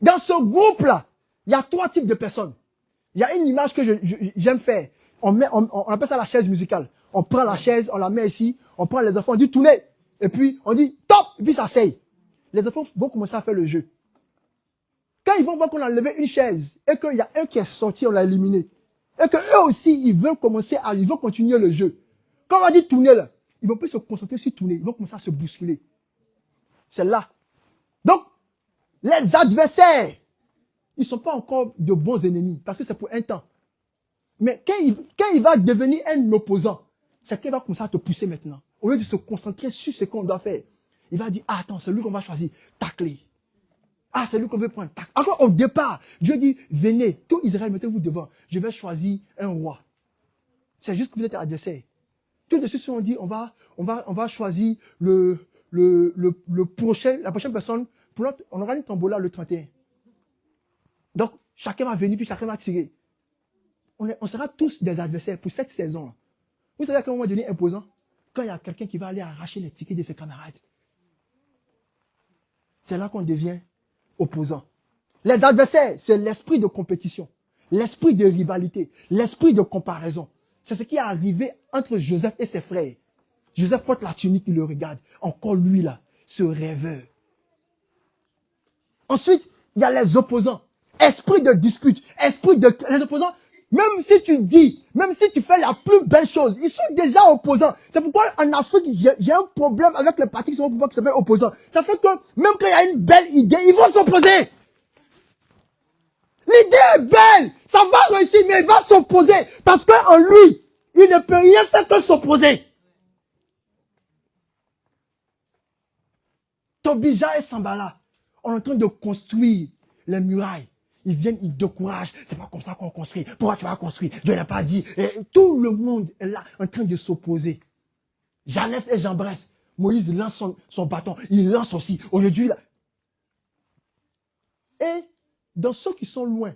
Speaker 4: Dans ce groupe-là, il y a 3 types de personnes. Il y a une image que j'aime faire. On appelle ça la chaise musicale. On prend la chaise, on la met ici, on prend les enfants, on dit tournez. Et puis, on dit, top, et puis ça s'asseye. Les enfants vont commencer à faire le jeu. Quand ils vont voir qu'on a levé une chaise et qu'il y a un qui est sorti, on l'a éliminé. Et qu'eux aussi, ils vont continuer le jeu. Quand on va dire tourner là, ils vont plus se concentrer sur tourner, ils vont commencer à se bousculer. C'est là. Donc, les adversaires, ils ne sont pas encore de bons ennemis, parce que c'est pour un temps. Mais quand il va devenir un opposant, c'est qu'il va commencer à te pousser maintenant. Au lieu de se concentrer sur ce qu'on doit faire, il va dire, ah, attends, c'est lui qu'on va choisir, tacler. Ah, c'est lui qu'on veut prendre. Encore au départ, Dieu dit, venez, tout Israël, mettez-vous devant. Je vais choisir un roi. C'est juste que vous êtes adversaire. Tout de suite, on dit, on va choisir la prochaine personne. On aura une tombola le 31. Donc, chacun va venir, puis chacun va tirer. On sera tous des adversaires pour cette saison. Vous savez à quel moment donné imposant? Quand il y a quelqu'un qui va aller arracher les tickets de ses camarades. C'est là qu'on devient opposant. Les adversaires, c'est l'esprit de compétition, l'esprit de rivalité, l'esprit de comparaison. C'est ce qui est arrivé entre Joseph et ses frères. Joseph porte la tunique, il le regarde. Encore lui là, ce rêveur. Ensuite, il y a les opposants. Esprit de dispute, les opposants. Même si tu fais la plus belle chose, ils sont déjà opposants. C'est pourquoi en Afrique, j'ai un problème avec les partis qui sont au pouvoir qui s'appellent opposants. Ça fait que même quand il y a une belle idée, ils vont s'opposer. L'idée est belle, ça va réussir, mais il va s'opposer. Parce qu'en lui, il ne peut rien faire que s'opposer. Tobija et Sambala, on est en train de construire les murailles. Ils viennent, ils découragent. C'est pas comme ça qu'on construit. Pourquoi tu vas construire? Dieu n'a pas dit. Et tout le monde est là en train de s'opposer. Jeannès et Jean Bresse. Moïse lance son bâton. Il lance aussi. Aujourd'hui, là. Et dans ceux qui sont loin,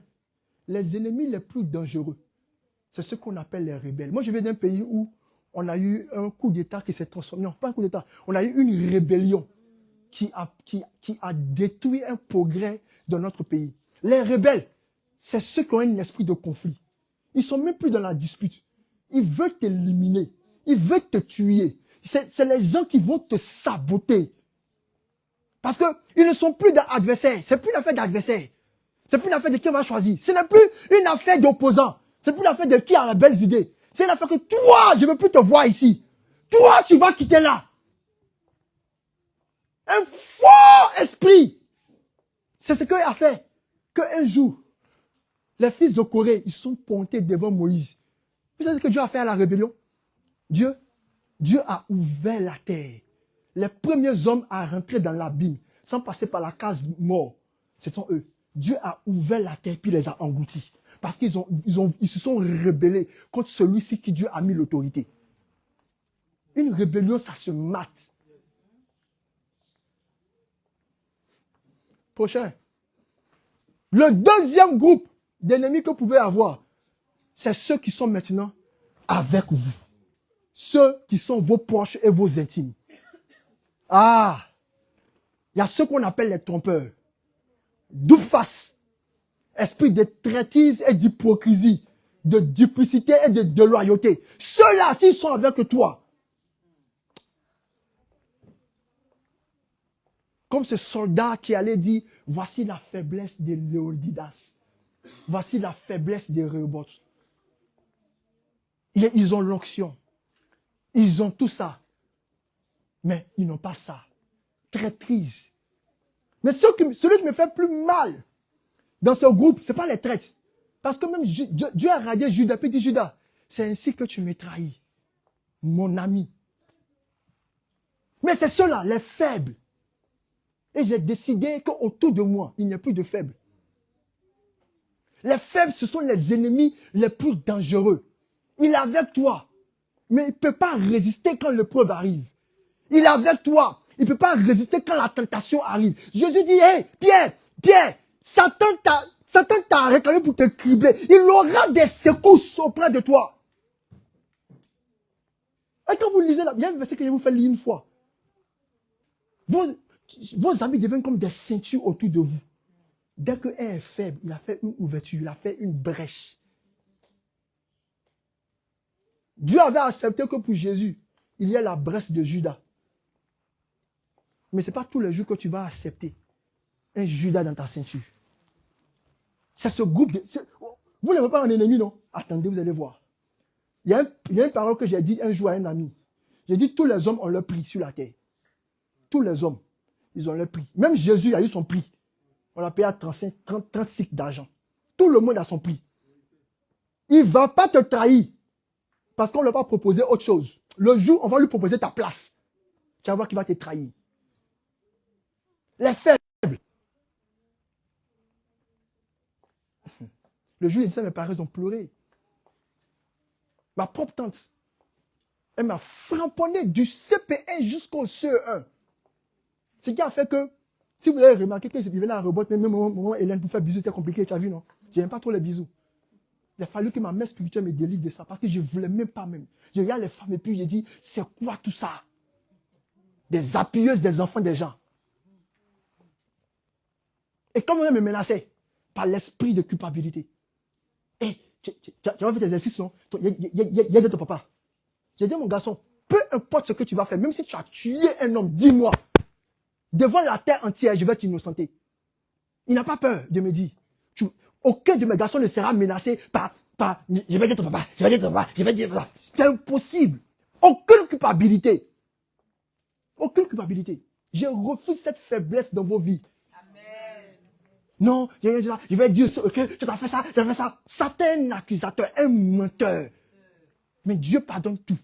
Speaker 4: les ennemis les plus dangereux, c'est ceux qu'on appelle les rebelles. Moi, je viens d'un pays où on a eu un coup d'État qui s'est transformé. Non, pas un coup d'État. On a eu une rébellion qui a détruit un progrès dans notre pays. Les rebelles, c'est ceux qui ont un esprit de conflit. Ils ne sont même plus dans la dispute. Ils veulent t'éliminer. Ils veulent te tuer. C'est les gens qui vont te saboter. Parce qu'ils ne sont plus d'adversaires. Ce n'est plus une affaire d'adversaire. Ce n'est plus une affaire de qui on va choisir. Ce n'est plus une affaire d'opposant. Ce n'est plus une affaire de qui a les belles idées. C'est une affaire que toi, je ne veux plus te voir ici. Toi, tu vas quitter là. Un fort esprit. C'est ce qu'il a fait. Qu'un jour, les fils de Corée, ils sont pontés devant Moïse. Vous savez ce que Dieu a fait à la rébellion? Dieu a ouvert la terre. Les premiers hommes à rentrer dans l'abîme, sans passer par la case mort, ce sont eux. Dieu a ouvert la terre puis les a engloutis. Parce qu'ils se sont rebellés contre celui-ci qui Dieu a mis l'autorité. Une rébellion, ça se mate. Prochain. Le deuxième groupe d'ennemis que vous pouvez avoir, c'est ceux qui sont maintenant avec vous. Ceux qui sont vos proches et vos intimes. Ah, il y a ceux qu'on appelle les trompeurs. Double face. Esprit de traîtrise et d'hypocrisie, de duplicité et de déloyauté. Ceux-là, s'ils sont avec toi, comme ce soldat qui allait dire, voici la faiblesse de Léonidas. Voici la faiblesse de Rehoboth. Ils ont l'onction. Ils ont tout ça. Mais ils n'ont pas ça. Traîtrise. Mais celui qui me fait plus mal dans ce groupe, ce n'est pas les traites. Parce que même Dieu a radié Judas. Puis il dit, Judas, c'est ainsi que tu me trahis. Mon ami. Mais c'est ceux-là, les faibles. Et j'ai décidé qu'autour de moi, il n'y a plus de faibles. Les faibles, ce sont les ennemis les plus dangereux. Il est avec toi, mais il ne peut pas résister quand l'épreuve arrive. Il est avec toi, il ne peut pas résister quand la tentation arrive. Jésus dit, hey, Pierre, Satan t'a réclamé pour te cribler. Il aura des secousses auprès de toi. Et quand vous lisez là, il y a un verset que je vous fais lire une fois. Vos amis deviennent comme des ceintures autour de vous. Dès qu'un est faible, il a fait une ouverture, il a fait une brèche. Dieu avait accepté que pour Jésus, il y ait la brèche de Judas. Mais ce n'est pas tous les jours que tu vas accepter un Judas dans ta ceinture. C'est ce groupe de... Vous n'avez pas un ennemi, non? Attendez, vous allez voir. Il y a une parole que j'ai dit un jour à un ami. J'ai dit, tous les hommes ont leur prix sur la terre. Tous les hommes, ils ont leur prix. Même Jésus a eu son prix. On l'a payé à 35, 30 cycles d'argent. Tout le monde a son prix. Il ne va pas te trahir parce qu'on ne lui a pas proposé autre chose. Le jour, on va lui proposer ta place. Tu vas voir qu'il va te trahir. Les faibles. Le jour, il dit ça, mes parents ont pleuré. Ma propre tante, elle m'a framponné du CP1 jusqu'au CE1. Ce qui a fait que, si vous avez remarqué que je venais à Rebote, même maman Hélène, pour faire bisous, c'était compliqué, tu as vu, non? Je n'aime pas trop les bisous. Il a fallu que ma mère spirituelle me délivre de ça, parce que je ne voulais même pas même. Je regarde les femmes et puis je dis, c'est quoi tout ça? Des appuyeuses des enfants des gens. Et comme on me menaçait par l'esprit de culpabilité. Et tu vas faire tes exercices, non? Il y a de ton papa. J'ai dit à mon garçon, peu importe ce que tu vas faire, même si tu as tué un homme, dis-moi. Devant la terre entière, je vais t'innocenter. Il n'a pas peur de me dire. Aucun de mes garçons ne sera menacé par je vais dire ton papa, je vais dire ton papa, je vais dire papa. C'est impossible. Aucune culpabilité. Aucune culpabilité. Je refuse cette faiblesse dans vos vies. Amen. Non, je vais dire que tu as fait ça, tu as fait ça. Satan est un accusateur, un menteur. Mais Dieu pardonne tout.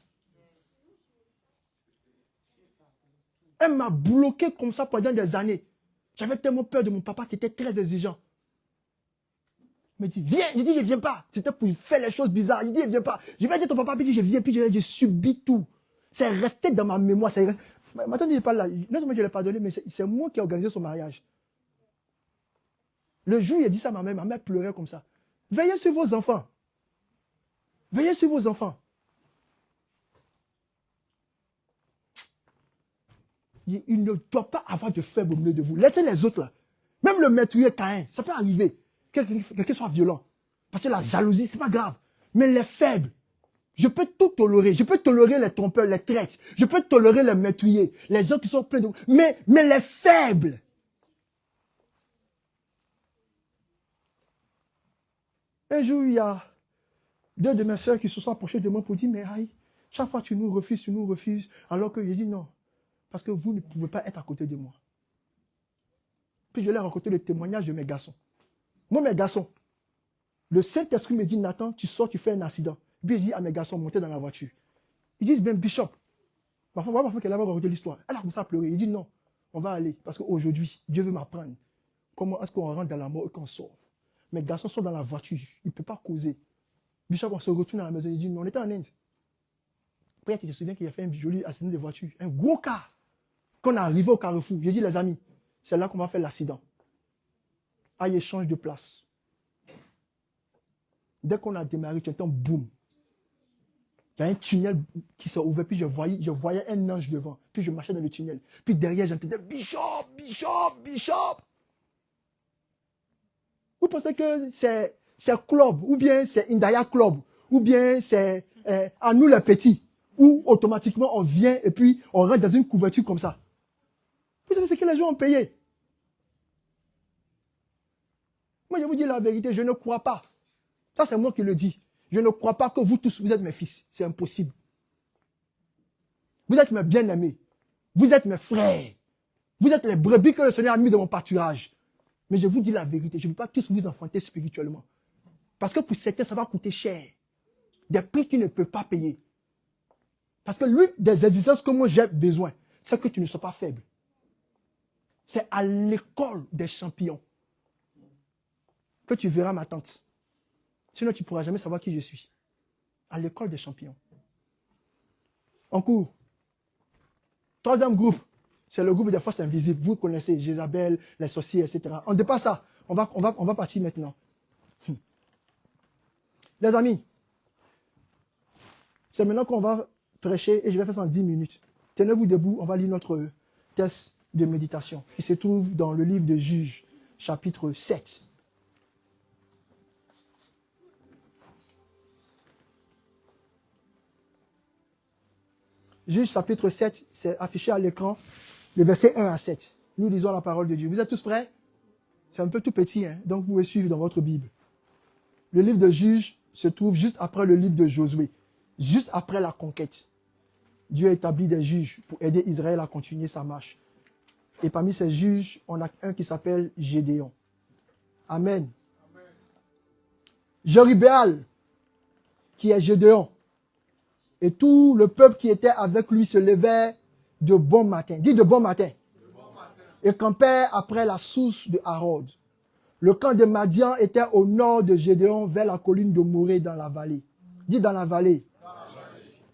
Speaker 4: Elle m'a bloqué comme ça pendant des années. J'avais tellement peur de mon papa qui était très exigeant. Il me dit, viens. Je dis, je ne viens pas. C'était pour faire les choses bizarres. Il dit, je ne viens pas. Je vais dire ton papa, puis je viens, puis j'ai subi tout. C'est resté dans ma mémoire. Maintenant, il n'est pas là. Non seulement je l'ai pardonné, mais c'est moi qui ai organisé son mariage. Le jour où il a dit ça à ma mère pleurait comme ça. Veillez sur vos enfants. Veillez sur vos enfants. Il ne doit pas avoir de faible au milieu de vous. Laissez les autres là. Même le meurtrier Caïn, ça peut arriver. Quelqu'un soit violent. Parce que la jalousie, c'est pas grave. Mais les faibles, je peux tout tolérer. Je peux tolérer les trompeurs, les traîtres. Je peux tolérer les meurtriers. Les autres qui sont pleins de... Mais les faibles. Un jour, il y a deux de mes soeurs qui se sont approchées de moi pour dire, mais aïe, chaque fois tu nous refuses. Alors que j'ai dit non. Parce que vous ne pouvez pas être à côté de moi. Puis je leur ai raconté le témoignage de mes garçons. Moi, mes garçons, le Saint-Esprit me dit, Nathan, tu sors, tu fais un accident. Puis il dit à mes garçons, montez dans la voiture. Ils disent, ben Bishop, parfois qu'elle a raconté l'histoire. Elle a commencé à pleurer. Il dit, non, on va aller. Parce qu'aujourd'hui, Dieu veut m'apprendre. Comment est-ce qu'on rentre dans la mort et qu'on sort? Mes garçons sont dans la voiture. Ils ne peuvent pas causer. Bishop, on se retourne à la maison. Il dit, non, on était en Inde. Après, tu te souviens qu'il a fait un joli accident de voiture. Un gros car. Quand on est arrivé au carrefour, j'ai dit, les amis, c'est là qu'on va faire l'accident. Aïe, change de place. Dès qu'on a démarré, tu entends boum. Il y a un tunnel qui s'est ouvert, puis je voyais un ange devant. Puis je marchais dans le tunnel. Puis derrière, j'entendais Bishop, Bishop, Bishop. Vous pensez que c'est Club, ou bien c'est Indaya Club, ou bien c'est à nous les petits, où automatiquement on vient et puis on rentre dans une couverture comme ça. Vous savez ce que les gens ont payé? Moi, je vous dis la vérité, je ne crois pas. Ça, c'est moi qui le dis. Je ne crois pas que vous tous, vous êtes mes fils. C'est impossible. Vous êtes mes bien-aimés. Vous êtes mes frères. Vous êtes les brebis que le Seigneur a mis dans mon pâturage. Mais je vous dis la vérité, je ne peux pas tous vous enfanter spirituellement. Parce que pour certains, ça va coûter cher. Des prix qu'ils ne peuvent pas payer. Parce que l'une des exigences que moi j'ai besoin, c'est que tu ne sois pas faible. C'est à l'école des champions que tu verras ma tante. Sinon, tu ne pourras jamais savoir qui je suis. À l'école des champions. En cours. Troisième groupe, c'est le groupe des forces invisibles. Vous connaissez Jézabel, les sorciers, etc. On dépasse ça. On va partir maintenant. Les amis, c'est maintenant qu'on va prêcher et je vais faire ça en 10 minutes. Tenez-vous debout, on va lire notre texte de méditation qui se trouve dans le livre de Juges, chapitre 7. Juges chapitre 7, c'est affiché à l'écran. les versets 1 à 7. Nous lisons la parole de Dieu. Vous êtes tous prêts? C'est un peu tout petit, hein? Donc vous pouvez suivre dans votre Bible. Le livre de Juges se trouve juste après le livre de Josué, juste après la conquête. Dieu a établi des juges pour aider Israël à continuer sa marche. Et parmi ces juges, on a un qui s'appelle Gédéon. Amen. Jerubbaal, qui est Gédéon, et tout le peuple qui était avec lui se levait de bon matin. Dis de bon matin. Et campait après la source de Harod. Le camp de Madian était au nord de Gédéon, vers la colline de Morée dans la vallée. Dis dans la vallée.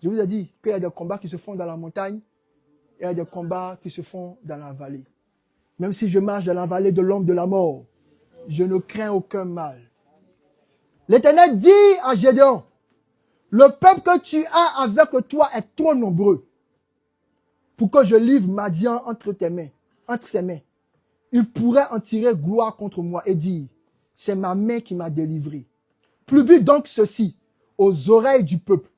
Speaker 4: Je vous ai dit qu'il y a des combats qui se font dans la montagne et il y a des combats qui se font dans la vallée. Même si je marche dans la vallée de l'ombre de la mort, je ne crains aucun mal. L'Éternel dit à Gédéon, le peuple que tu as avec toi est trop nombreux pour que je livre Madian entre tes mains, entre ses mains. Il pourrait en tirer gloire contre moi et dire, c'est ma main qui m'a délivré. Publie donc ceci aux oreilles du peuple,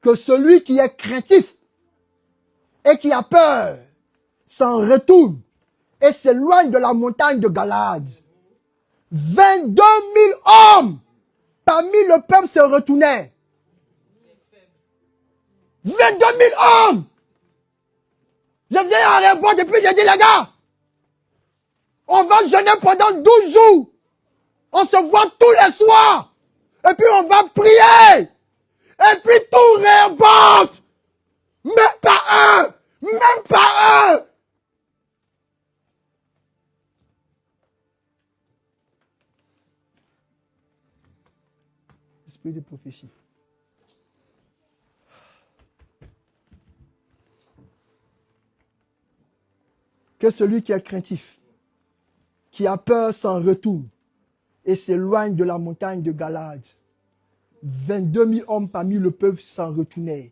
Speaker 4: que celui qui est craintif et qui a peur s'en retourne et s'éloigne de la montagne de Galaad. 22 000 hommes parmi le peuple se retournaient. 22 000 hommes! Je viens à répondre et puis j'ai dit, les gars, on va jeûner pendant 12 jours. On se voit tous les soirs. Et puis on va prier. Et puis tout réemporte. Même pas un. Même pas un. Esprit de prophétie. Que celui qui est craintif, qui a peur s'en retourne et s'éloigne de la montagne de Galaad. 22 000 hommes parmi le peuple s'en retournèrent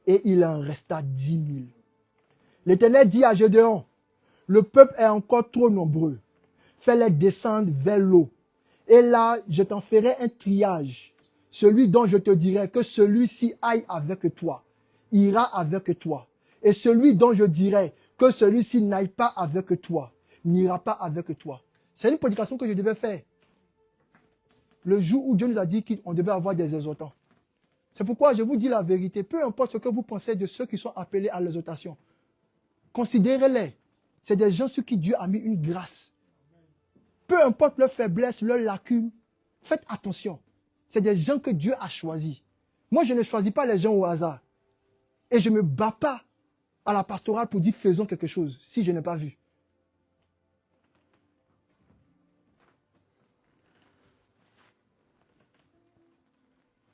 Speaker 4: et il en resta 10 000. L'Éternel dit à Gédéon, le peuple est encore trop nombreux. Fais-les descendre vers l'eau. Et là, je t'en ferai un triage. Celui dont je te dirai que celui-ci aille avec toi, ira avec toi. Et celui dont je dirai que celui-ci n'aille pas avec toi, n'ira pas avec toi. C'est une prédication que je devais faire. Le jour où Dieu nous a dit qu'on devait avoir des exhortants. C'est pourquoi je vous dis la vérité. Peu importe ce que vous pensez de ceux qui sont appelés à l'exhortation. Considérez-les. C'est des gens sur qui Dieu a mis une grâce. Peu importe leur faiblesse, leur lacune, faites attention. C'est des gens que Dieu a choisis. Moi, je ne choisis pas les gens au hasard. Et je ne me bats pas à la pastorale pour dire faisons quelque chose, si je n'ai pas vu.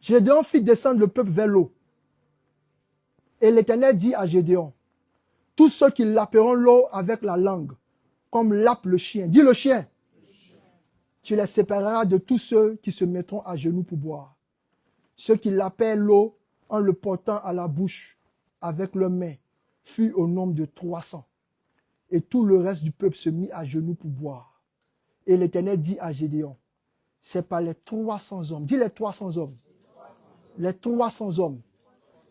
Speaker 4: Gédéon fit descendre le peuple vers l'eau. Et l'Éternel dit à Gédéon, tous ceux qui lapperont l'eau avec la langue, comme lappe le chien. Dis le chien. Tu les sépareras de tous ceux qui se mettront à genoux pour boire. Ceux qui lappèrent l'eau en le portant à la bouche avec leurs mains fut au nombre de 300. Et tout le reste du peuple se mit à genoux pour boire. Et l'Éternel dit à Gédéon, c'est par les 300 hommes, dis les 300 hommes, les 300 hommes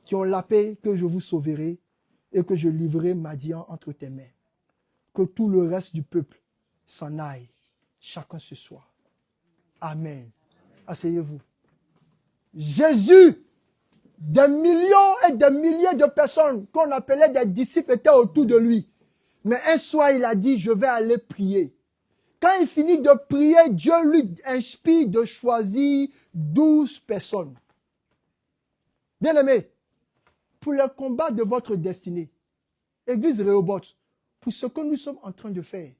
Speaker 4: qui ont lappé que je vous sauverai et que je livrerai Madian entre tes mains. Que tout le reste du peuple s'en aille, chacun ce soir. Amen. Asseyez-vous. Jésus, des millions et des milliers de personnes qu'on appelait des disciples étaient autour de lui. Mais un soir, il a dit, je vais aller prier. Quand il finit de prier, Dieu lui inspire de choisir 12 personnes. Bien-aimés, pour le combat de votre destinée, Église Rehoboth, pour ce que nous sommes en train de faire,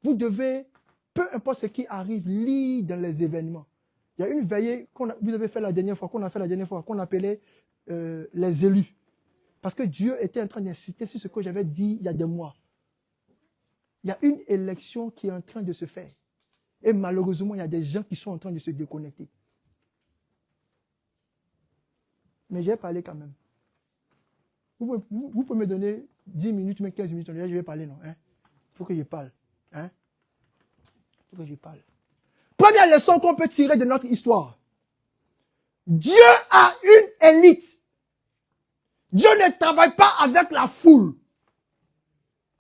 Speaker 4: vous devez, peu importe ce qui arrive, lire dans les événements. Il y a une veillée vous avez fait la dernière fois, qu'on appelait les élus. Parce que Dieu était en train d'insister sur ce que j'avais dit il y a des mois. Il y a une élection qui est en train de se faire. Et malheureusement, il y a des gens qui sont en train de se déconnecter. Mais j'ai parlé quand même. Vous pouvez me donner 10 minutes, même 15 minutes. Je vais parler, non? Il faut que je parle. Il faut que je parle. Première leçon qu'on peut tirer de notre histoire. Dieu a une élite. Dieu ne travaille pas avec la foule.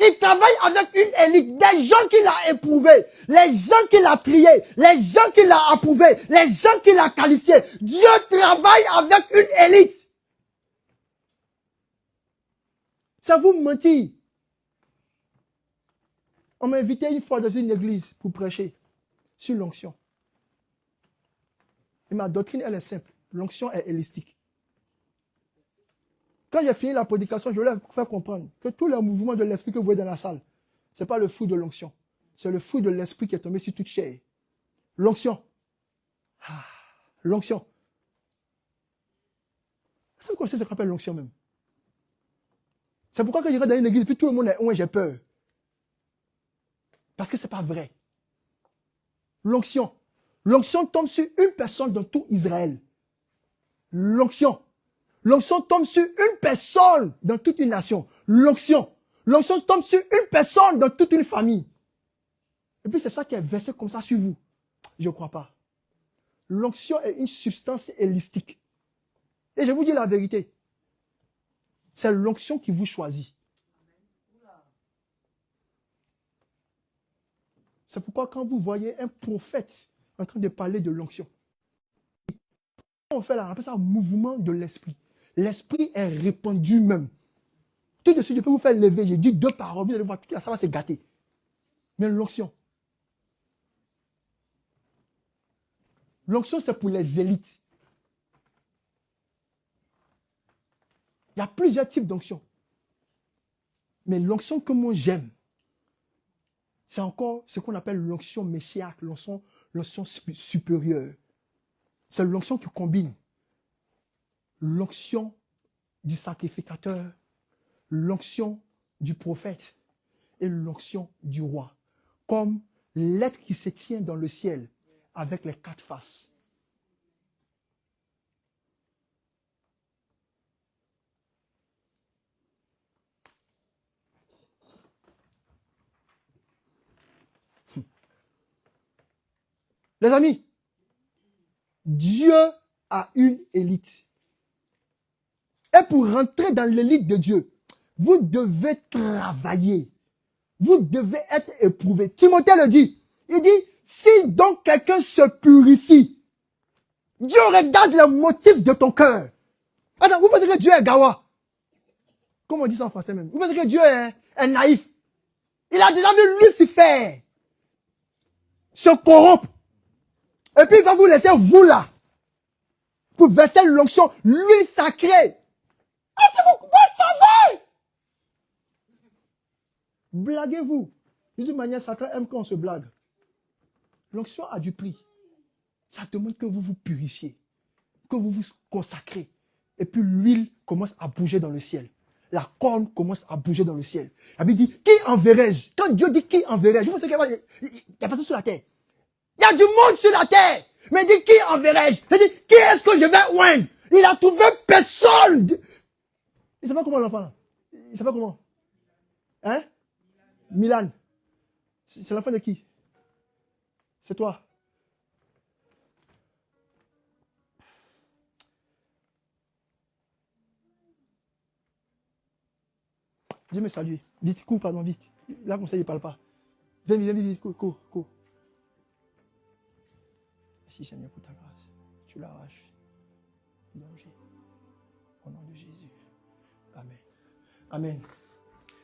Speaker 4: Il travaille avec une élite, des gens qu'il a éprouvés, les gens qu'il a triés, les gens qu'il a approuvés, les gens qu'il a qualifiés. Dieu travaille avec une élite. Ça vous mentir. On m'a invité une fois dans une église pour prêcher sur l'onction. Et ma doctrine, elle est simple. L'onction est holistique. Quand j'ai fini la prédication, je voulais vous faire comprendre que tous les mouvements de l'esprit que vous voyez dans la salle, ce n'est pas le fruit de l'onction. C'est le fruit de l'esprit qui est tombé sur toute chair. L'onction. Ah, l'onction. Est-ce que vous connaissez ce qu'on appelle l'onction même? C'est pourquoi quand je rentre dans une église, puis tout le monde est j'ai peur. Parce que ce n'est pas vrai. L'onction. L'onction tombe sur une personne dans tout Israël. L'onction. L'onction tombe sur une personne dans toute une nation. L'onction. L'onction tombe sur une personne dans toute une famille. Et puis c'est ça qui est versé comme ça sur vous. Je ne crois pas. L'onction est une substance holistique. Et je vous dis la vérité. C'est l'onction qui vous choisit. C'est pourquoi quand vous voyez un prophète en train de parler de l'onction, on fait là, on appelle ça un mouvement de l'esprit. L'esprit est répandu même. Tout de suite, je peux vous faire lever. J'ai dit 2 paroles, vous allez voir, ça va se gâter. Mais l'onction. L'onction, c'est pour les élites. Il y a plusieurs types d'onction. Mais l'onction que moi j'aime, c'est encore ce qu'on appelle l'onction meshiach, l'onction supérieure. C'est l'onction qui combine l'onction du sacrificateur, l'onction du prophète et l'onction du roi. Comme l'être qui se tient dans le ciel avec les 4 faces. Les amis, Dieu a une élite. Et pour rentrer dans l'élite de Dieu, vous devez travailler. Vous devez être éprouvé. Timothée le dit. Il dit, si donc quelqu'un se purifie, Dieu regarde le motif de ton cœur. Attends, vous pensez que Dieu est gawa? Comment on dit ça en français même? Vous pensez que Dieu est naïf? Il a déjà vu Lucifer se corrompre. Et puis il va vous laisser vous là. Pour verser l'onction, l'huile sacrée. Est-ce que vous savez? Blaguez-vous. De toute manière, Satan aime quand on se blague. L'onction a du prix. Ça demande que vous vous purifiez. Que vous vous consacrez. Et puis l'huile commence à bouger dans le ciel. La corne commence à bouger dans le ciel. La Bible dit, qui enverrai-je? Quand Dieu dit qui enverrai-je, vous savez qu'il n'y a personne sur la terre. Il y a du monde sur la terre. Mais il dit, qui enverrai-je? Il dit, qui est-ce que je vais oindre? Il a trouvé personne. Il ne sait pas comment l'enfant. Il ne sait pas comment. Hein? Milan. C'est l'enfant de qui? C'est toi. Dieu me salue. Vite, cours, pardon, vite. Là, comme ça, il ne parle pas. Viens, vite, cours. Merci Seigneur pour ta grâce. Tu l'arraches. Danger. Au nom de Jésus. Amen. Amen.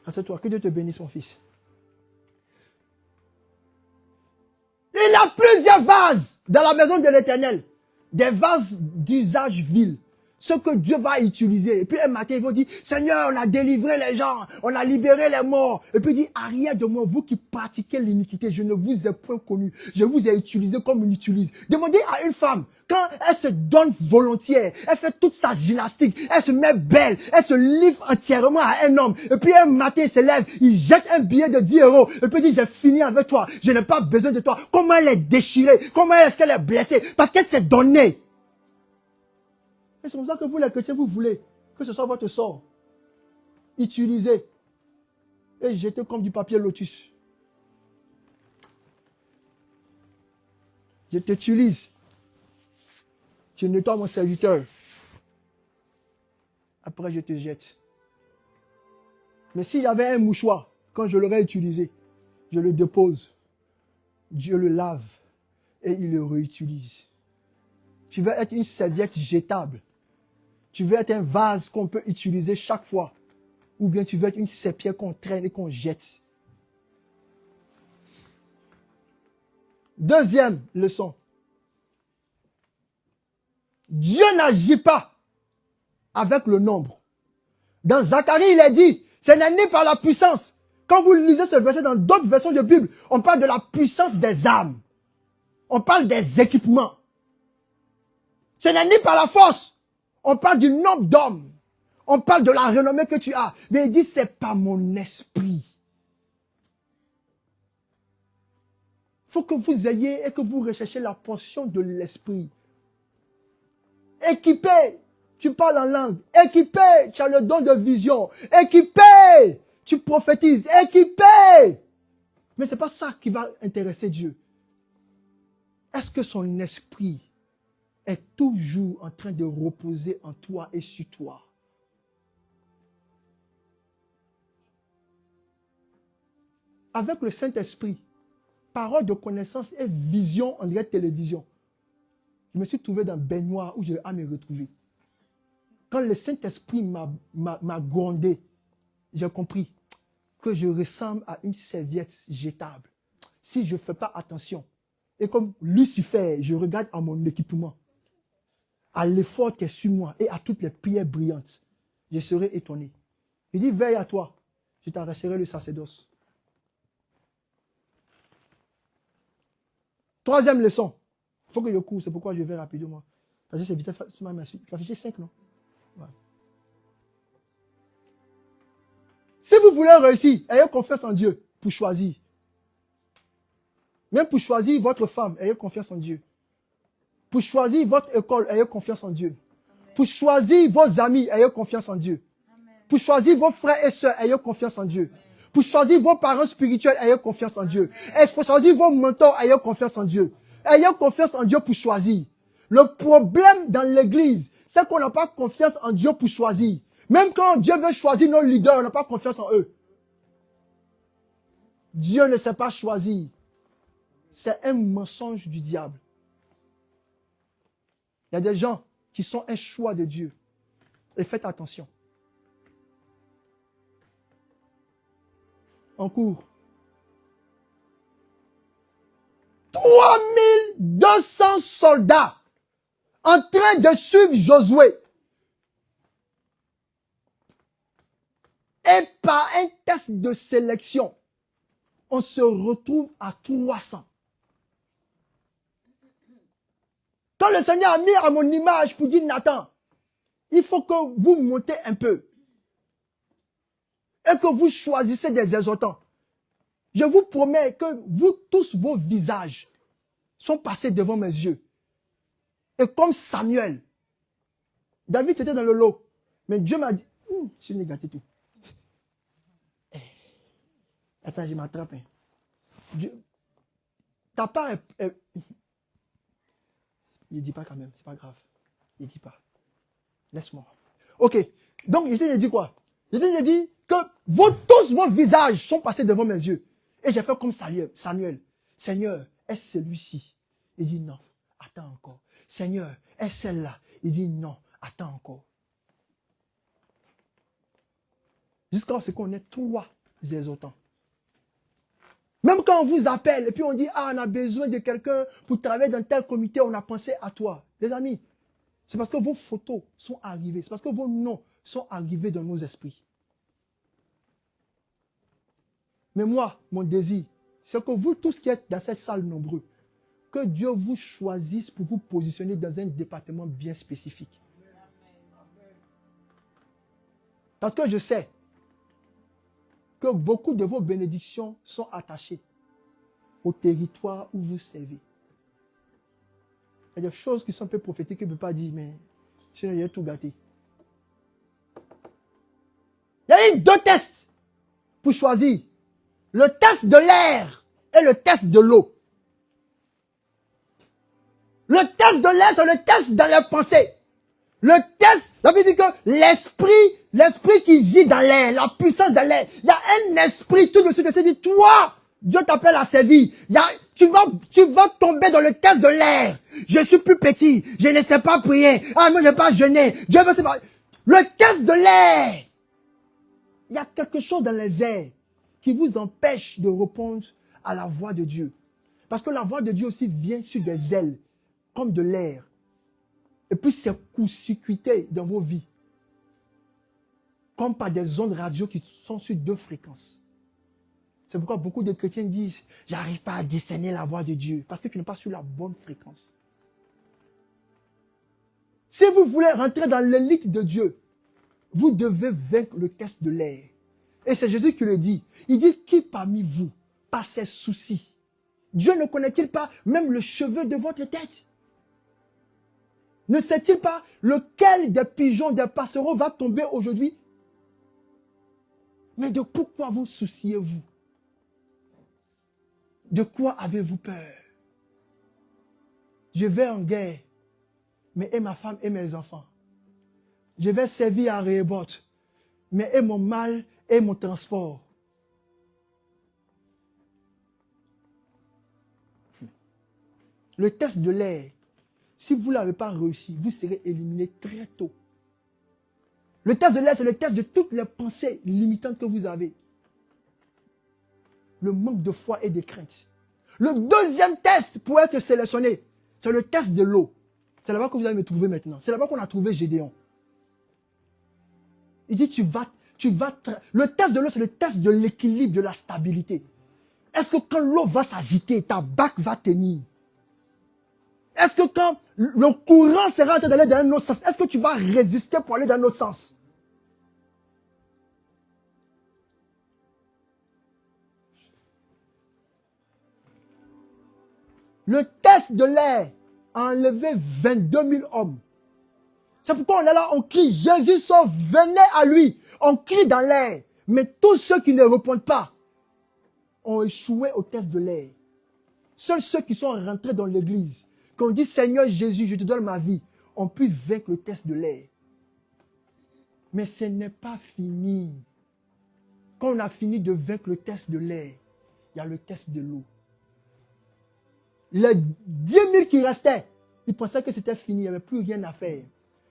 Speaker 4: Assieds-toi. Que Dieu te bénisse, mon fils. Il y a plusieurs vases dans la maison de l'Éternel. Des vases d'usage vil. Ce que Dieu va utiliser. Et puis un matin, ils vont dire, Seigneur, on a délivré les gens, on a libéré les morts. Et puis il dit, arrière de moi, vous qui pratiquez l'iniquité, je ne vous ai point connu. Je vous ai utilisé comme on utilise. Demandez à une femme, quand elle se donne volontiers, elle fait toute sa gymnastique, elle se met belle, elle se livre entièrement à un homme. Et puis un matin, il se lève, il jette un billet de 10 €. Et puis il dit, j'ai fini avec toi, je n'ai pas besoin de toi. Comment elle est déchirée, comment est-ce qu'elle est blessée? Parce qu'elle s'est donnée. Et c'est comme ça que vous, les chrétiens, vous voulez que ce soit votre sort. Utilisé et jeté comme du papier lotus. Je t'utilise. Tu nettoies mon serviteur. Après, je te jette. Mais s'il y avait un mouchoir Quand je l'aurai utilisé, je le dépose. Dieu le lave et il le réutilise. Tu veux être une serviette jetable. Tu veux être un vase qu'on peut utiliser chaque fois. Ou bien tu veux être une serpillère qu'on traîne et qu'on jette. Deuxième leçon. Dieu n'agit pas avec le nombre. Dans Zacharie, il est dit, ce n'est ni par la puissance. Quand vous lisez ce verset dans d'autres versions de Bible, on parle de la puissance des âmes. On parle des équipements. Ce n'est ni par la force. On parle du nombre d'hommes. On parle de la renommée que tu as. Mais il dit, c'est par mon esprit. Il faut que vous ayez et que vous recherchiez la portion de l'esprit. Équipé, tu parles en langue. Équipé, tu as le don de vision. Équipé, tu prophétises. Équipé. Mais ce n'est pas ça qui va intéresser Dieu. Est-ce que son esprit est toujours en train de reposer en toi et sur toi? Avec le Saint-Esprit, parole de connaissance et vision en direct télévision. Je me suis trouvé dans baignoire où j'ai à me retrouver. Quand le Saint-Esprit m'a grondé, j'ai compris que je ressemble à une serviette jetable. Si je ne fais pas attention, et comme Lucifer, je regarde à mon équipement, à l'effort qui est sur moi et à toutes les prières brillantes, je serai étonné. Il dit, veille à toi, je t'arracherai le sacerdoce. Troisième leçon. Il faut que je cours, c'est pourquoi je vais rapidement. Parce que c'est vite, tu vas afficher 5, non? Ouais. Si vous voulez réussir, ayez confiance en Dieu pour choisir. Même pour choisir votre femme, ayez confiance en Dieu. Pour choisir votre école, ayez confiance en Dieu. Pour choisir vos amis, ayez confiance en Dieu. Pour choisir vos frères et sœurs, ayez confiance en Dieu. Pour choisir vos parents spirituels, ayez confiance en Dieu. Et pour choisir vos mentors, ayez confiance en Dieu. Ayez confiance en Dieu pour choisir. Le problème dans l'église, c'est qu'on n'a pas confiance en Dieu pour choisir. Même quand Dieu veut choisir nos leaders, on n'a pas confiance en eux. Dieu ne sait pas choisir. C'est un mensonge du diable. Il y a des gens qui sont un choix de Dieu. Et faites attention. En cours. 3200 soldats en train de suivre Josué. Et par un test de sélection, on se retrouve à 300. Quand le Seigneur a mis à mon image pour dire, Nathan, il faut que vous montez un peu. Et que vous choisissez des exhortants. Je vous promets que vous, tous vos visages sont passés devant mes yeux. Et comme Samuel, David était dans le lot. Mais Dieu m'a dit, je suis négatif tout. Attends, je m'attrape. Ta part est... Il ne dit pas quand même, c'est pas grave. Il ne dit pas. Laisse-moi. Ok. Donc, Jésus a dit quoi? Jésus a dit que tous vos visages sont passés devant mes yeux. Et j'ai fait comme Samuel. Seigneur, est-ce celui-ci? Il dit non. Attends encore. Seigneur, est-ce celle-là? Il dit non. Attends encore. Jusqu'à ce qu'on ait 3 exhortants. Même quand on vous appelle et puis on dit, on a besoin de quelqu'un pour travailler dans tel comité, on a pensé à toi. Les amis, c'est parce que vos photos sont arrivées. C'est parce que vos noms sont arrivés dans nos esprits. Mais moi, mon désir, c'est que vous tous qui êtes dans cette salle nombreux, que Dieu vous choisisse pour vous positionner dans un département bien spécifique. Parce que je sais que beaucoup de vos bénédictions sont attachées au territoire où vous servez. Il y a des choses qui sont un peu prophétiques que je ne peux pas dire, mais il y a tout gâté. Il y a eu 2 tests pour choisir. Le test de l'air et le test de l'eau. Le test de l'air, c'est le test dans les pensées. Le test, la Bible dit que l'esprit qui gît dans l'air, la puissance dans l'air, il y a un esprit tout de suite qui se dit, toi, Dieu t'appelle à servir. Tu vas tomber dans le test de l'air. Je suis plus petit, je ne sais pas prier. Ah, moi je ne vais pas jeûner. Dieu veut pas. Le test de l'air. Il y a quelque chose dans les airs qui vous empêche de répondre à la voix de Dieu. Parce que la voix de Dieu aussi vient sur des ailes, comme de l'air. Et puis c'est court-circuité dans vos vies. Comme par des ondes radio qui sont sur 2 fréquences. C'est pourquoi beaucoup de chrétiens disent, j'arrive pas à discerner la voix de Dieu. Parce que tu n'es pas sur la bonne fréquence. Si vous voulez rentrer dans l'élite de Dieu, vous devez vaincre le test de l'air. Et c'est Jésus qui le dit. Il dit, qui parmi vous, par ses soucis, Dieu ne connaît-il pas même le cheveu de votre tête? Ne sait-il pas lequel des pigeons, des passereaux va tomber aujourd'hui? Mais de pourquoi vous souciez-vous? De quoi avez-vous peur? Je vais en guerre, mais et ma femme et mes enfants. Je vais servir à Rehoboth, mais et mon mal et mon transport. Le test de l'air, si vous ne l'avez pas réussi, vous serez éliminé très tôt. Le test de l'air, c'est le test de toutes les pensées limitantes que vous avez. Le manque de foi et de crainte. Le deuxième test pour être sélectionné, c'est le test de l'eau. C'est là-bas que vous allez me trouver maintenant. C'est là-bas qu'on a trouvé Gédéon. Il dit, le test de l'eau, c'est le test de l'équilibre, de la stabilité. Est-ce que quand l'eau va s'agiter, ta barque va tenir? Est-ce que quand le courant sera en train d'aller dans un autre sens, est-ce que tu vas résister pour aller dans un autre sens? Le test de l'air a enlevé 22 000 hommes. C'est pourquoi on est là, on crie, Jésus sort, venez à lui. On crie dans l'air. Mais tous ceux qui ne répondent pas ont échoué au test de l'air. Seuls ceux qui sont rentrés dans l'église, qui ont dit, Seigneur Jésus, je te donne ma vie, ont pu vaincre le test de l'air. Mais ce n'est pas fini. Quand on a fini de vaincre le test de l'air, il y a le test de l'eau. Les 10 000 qui restaient, ils pensaient que c'était fini, il n'y avait plus rien à faire.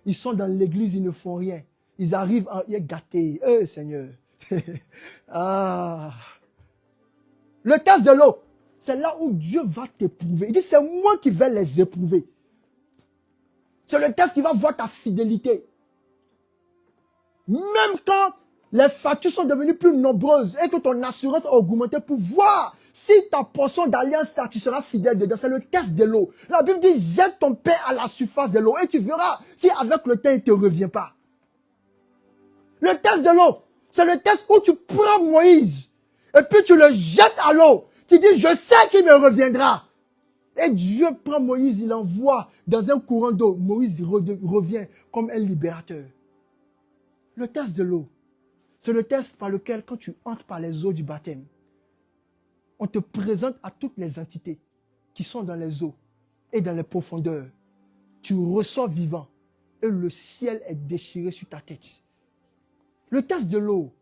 Speaker 4: Ils sont dans l'église, ils ne font rien. Ils arrivent à y gâter. Seigneur. Ah. Le test de l'eau, c'est là où Dieu va t'éprouver. Il dit, c'est moi qui vais les éprouver. C'est le test qui va voir ta fidélité. Même quand les factures sont devenues plus nombreuses et que ton assurance a augmenté pour voir si ta portion d'alliance, tu seras fidèle dedans. C'est le test de l'eau. La Bible dit, jette ton pain à la surface de l'eau et tu verras si avec le temps, il ne te revient pas. Le test de l'eau, c'est le test où tu prends Moïse et puis tu le jettes à l'eau. Tu dis, je sais qu'il me reviendra. Et Dieu prend Moïse, il l'envoie dans un courant d'eau. Moïse revient comme un libérateur. Le test de l'eau, c'est le test par lequel, quand tu entres par les eaux du baptême, on te présente à toutes les entités qui sont dans les eaux et dans les profondeurs. Tu ressors vivant et le ciel est déchiré sur ta tête. Le test de l'eau,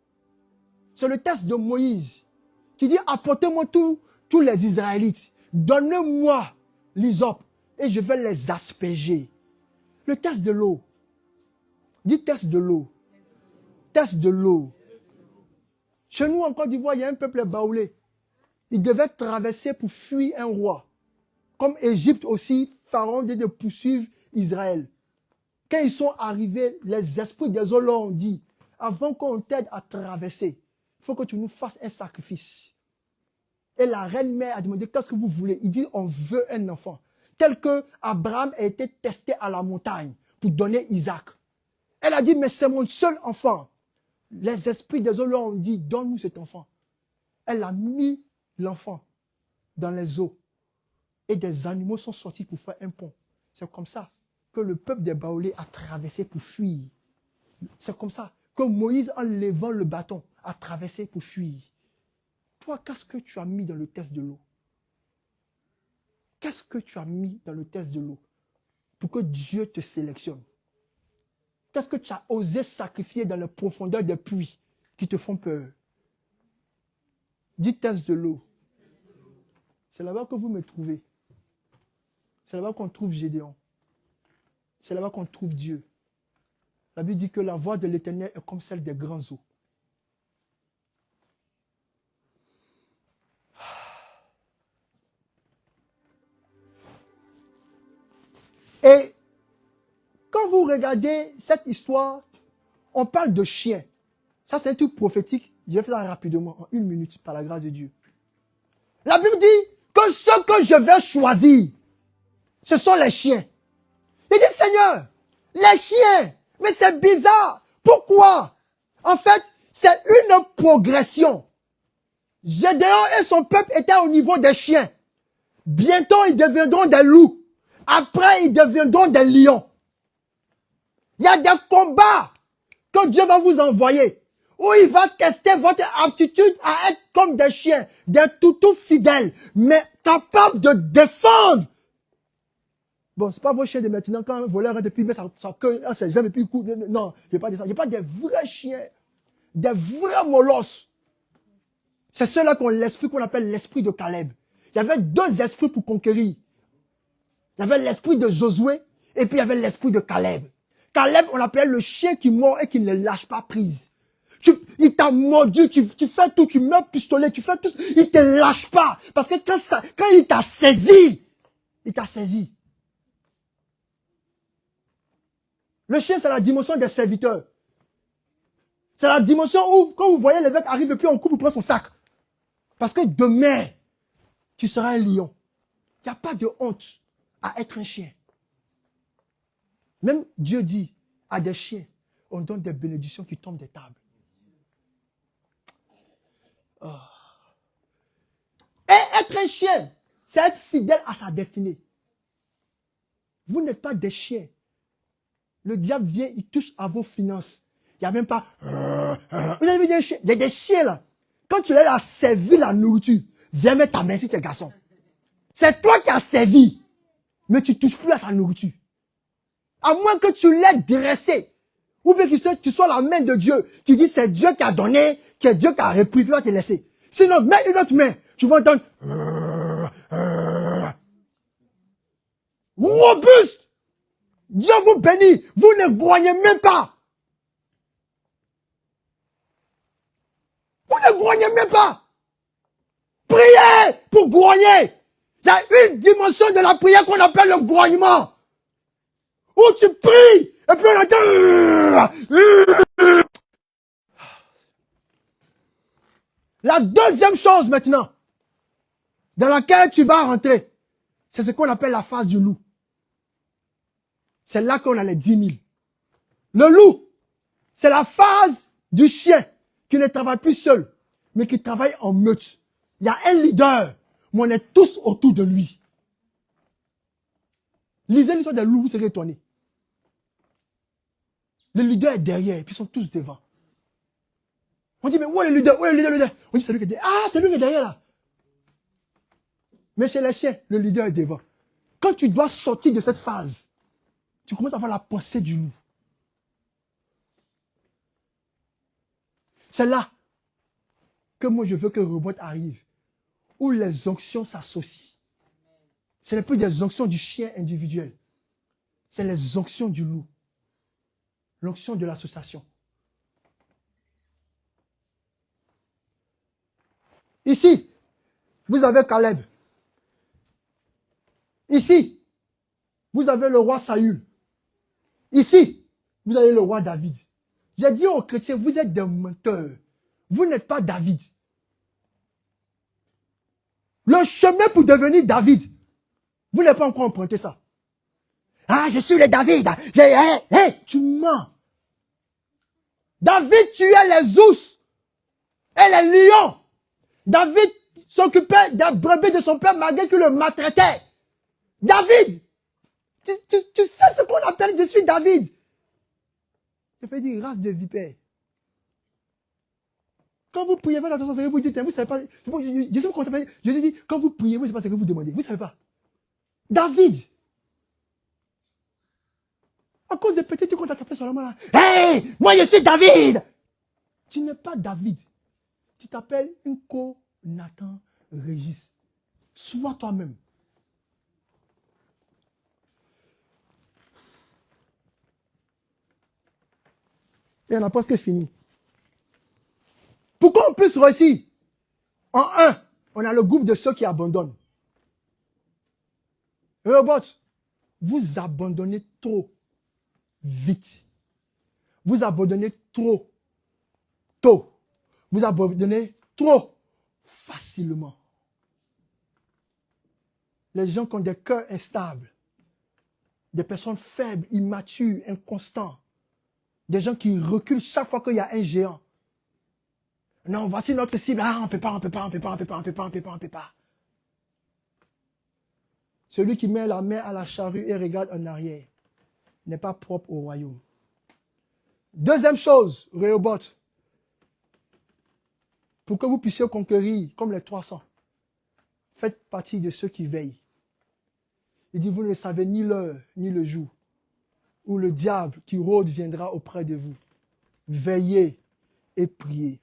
Speaker 4: c'est le test de Moïse. Tu dis, apportez-moi tous les Israélites. Donnez-moi l'hysope et je vais les asperger. Le test de l'eau. Dis test de l'eau. Test de l'eau. Chez nous, en Côte d'Ivoire, il y a un peuple baoulé. Il devait traverser pour fuir un roi. Comme Égypte aussi, Pharaon dit de poursuivre Israël. Quand ils sont arrivés, les esprits des eaux leur ont dit, avant qu'on t'aide à traverser, il faut que tu nous fasses un sacrifice. Et la reine-mère a demandé, qu'est-ce que vous voulez? Il dit, on veut un enfant. Tel que Abraham a été testé à la montagne pour donner Isaac. Elle a dit, mais c'est mon seul enfant. Les esprits des eaux leur ont dit, donne-nous cet enfant. Elle a mis l'enfant dans les eaux. Et des animaux sont sortis pour faire un pont. C'est comme ça que le peuple des Baoulés a traversé pour fuir. C'est comme ça que Moïse, en levant le bâton, a traversé pour fuir. Toi, qu'est-ce que tu as mis dans le test de l'eau? Qu'est-ce que tu as mis dans le test de l'eau pour que Dieu te sélectionne? Qu'est-ce que tu as osé sacrifier dans les profondeurs des puits qui te font peur? Dis test de l'eau. C'est là-bas que vous me trouvez. C'est là-bas qu'on trouve Gédéon. C'est là-bas qu'on trouve Dieu. La Bible dit que la voix de l'Éternel est comme celle des grands eaux. Et quand vous regardez cette histoire, on parle de chiens. Ça, c'est un truc prophétique. Je vais faire ça rapidement, en 1 minute, par la grâce de Dieu. La Bible dit que ce que je vais choisir, ce sont les chiens. Il dit, Seigneur, les chiens, mais c'est bizarre. Pourquoi? En fait, c'est une progression. Gédéon et son peuple étaient au niveau des chiens. Bientôt, ils deviendront des loups. Après, ils deviendront des lions. Il y a des combats que Dieu va vous envoyer, où il va tester votre aptitude à être comme des chiens, des toutous fidèles, mais capables de défendre. Bon, c'est pas vos chiens de maintenant, quand un voleur rentre depuis, mais sa queue, c'est jamais plus court. Non, il n'y a pas de ça. Il n'y a pas des vrais chiens, des vrais molosses. C'est ceux-là qui ont l'esprit qu'on appelle l'esprit de Caleb. Il y avait 2 esprits pour conquérir. Il y avait l'esprit de Josué, et puis il y avait l'esprit de Caleb. Caleb, on l'appelait le chien qui mord et qui ne lâche pas prise. Il t'a mordu, tu fais tout, tu mets un pistolet, tu fais tout, il te lâche pas. Parce que quand il t'a saisi, il t'a saisi. Le chien, c'est la dimension des serviteurs. C'est la dimension où, quand vous voyez l'évêque arriver, puis on coupe, on prend son sac. Parce que demain, tu seras un lion. Il n'y a pas de honte à être un chien. Même Dieu dit à des chiens, on donne des bénédictions qui tombent des tables. Oh. Et être un chien, c'est être fidèle à sa destinée. Vous n'êtes pas des chiens. Le diable vient, il touche à vos finances. Il n'y a même pas... Vous avez vu des chiens? Il y a des chiens là. Quand tu l'as servi la nourriture, viens mettre ta main sur tes garçons. C'est toi qui as servi. Mais tu ne touches plus à sa nourriture. À moins que tu l'aies dressé. Ou bien que tu sois la main de Dieu. Qui dit c'est Dieu qui a donné, c'est Dieu qui a repris, puis va te laisser. Sinon, mets une autre main. Tu vas entendre... Robuste. Dieu vous bénit. Vous ne grognez même pas. Vous ne grognez même pas. Priez pour grogner. Il y a une dimension de la prière qu'on appelle le grognement. Où tu pries, et puis on entend... La deuxième chose maintenant, dans laquelle tu vas rentrer, c'est ce qu'on appelle la phase du loup. C'est là qu'on a les 10 000. Le loup, c'est la phase du chien qui ne travaille plus seul, mais qui travaille en meute. Il y a un leader, mais on est tous autour de lui. Lisez l'histoire des loups, vous serez étonnés. Le leader est derrière, puis ils sont tous devant. On dit, mais où est le leader? Où est le leader? On dit, c'est lui qui est derrière. Ah, c'est lui qui est derrière là. Mais chez les chiens, le leader est devant. Quand tu dois sortir de cette phase, tu commences à avoir la pensée du loup. C'est là que moi je veux que Robot arrive, où les onctions s'associent. Ce n'est plus des onctions du chien individuel, c'est les onctions du loup. L'onction de l'association. Ici, vous avez Caleb. Ici, vous avez le roi Saül. Ici, vous avez le roi David. J'ai dit aux chrétiens, vous êtes des menteurs. Vous n'êtes pas David. Le chemin pour devenir David, vous n'avez pas encore emprunté ça. Ah, je suis le David. Tu mens. David tuait les ours et les lions. David s'occupait des brebis de son père malgré qu'il le maltraitait. David, tu sais ce qu'on appelle je suis David. Je fais dire race de vipère. Quand vous priez, faites attention, vous dites, vous ne savez pas. Je dis, quand vous priez, vous ne savez pas ce que vous demandez. Vous ne savez pas. David. À cause des petits, tu comptes t'appeler Solomon là. Hey, moi je suis David. Tu n'es pas David. Tu t'appelles Nko Nathan Régis. Sois toi-même. Et on a presque fini. Pour qu'on puisse réussir, en un, on a le groupe de ceux qui abandonnent. Robot, vous abandonnez trop vite. Vous abandonnez trop tôt. Vous abandonnez trop facilement. Les gens qui ont des cœurs instables, des personnes faibles, immatures, inconstants, des gens qui reculent chaque fois qu'il y a un géant. Non, voici notre cible. Ah, on ne peut pas. Celui qui met la main à la charrue et regarde en arrière n'est pas propre au royaume. Deuxième chose, Rehoboth, pour que vous puissiez conquérir comme les 300, faites partie de ceux qui veillent. Il dit, vous ne savez ni l'heure, ni le jour, où le diable qui rôde viendra auprès de vous. Veillez et priez.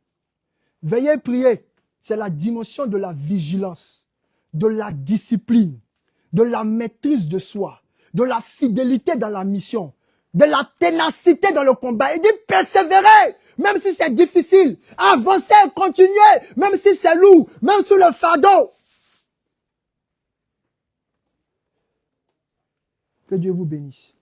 Speaker 4: Veillez et priez, c'est la dimension de la vigilance, de la discipline, de la maîtrise de soi, de la fidélité dans la mission, de la ténacité dans le combat. Il dit persévérer, même si c'est difficile, avancer, continuer, même si c'est lourd, même sous le fardeau. Que Dieu vous bénisse.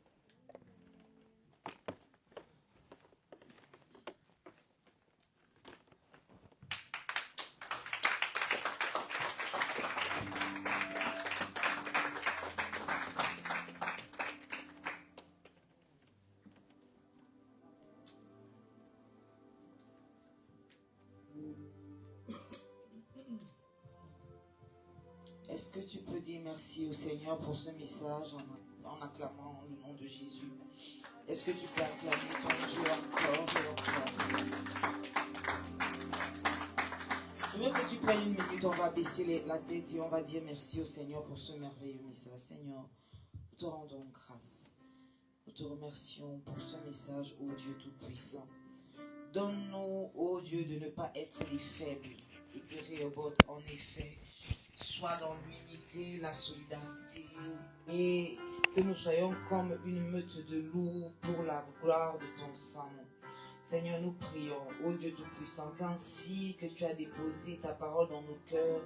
Speaker 5: Est-ce que tu peux dire merci au Seigneur pour ce message en acclamant le nom de Jésus? Est-ce que tu peux acclamer ton Dieu encore et encore? Je veux que tu prennes une minute, on va baisser la tête et on va dire merci au Seigneur pour ce merveilleux message. Seigneur, nous te rendons grâce. Nous te remercions pour ce message, ô Dieu Tout-Puissant. Donne-nous, ô Dieu, de ne pas être des faibles et que Rehoboth, en effet, soit dans l'unité, la solidarité et que nous soyons comme une meute de loups pour la gloire de ton sang. Seigneur, nous prions, ô Dieu Tout-Puissant, qu'ainsi que tu as déposé ta parole dans nos cœurs,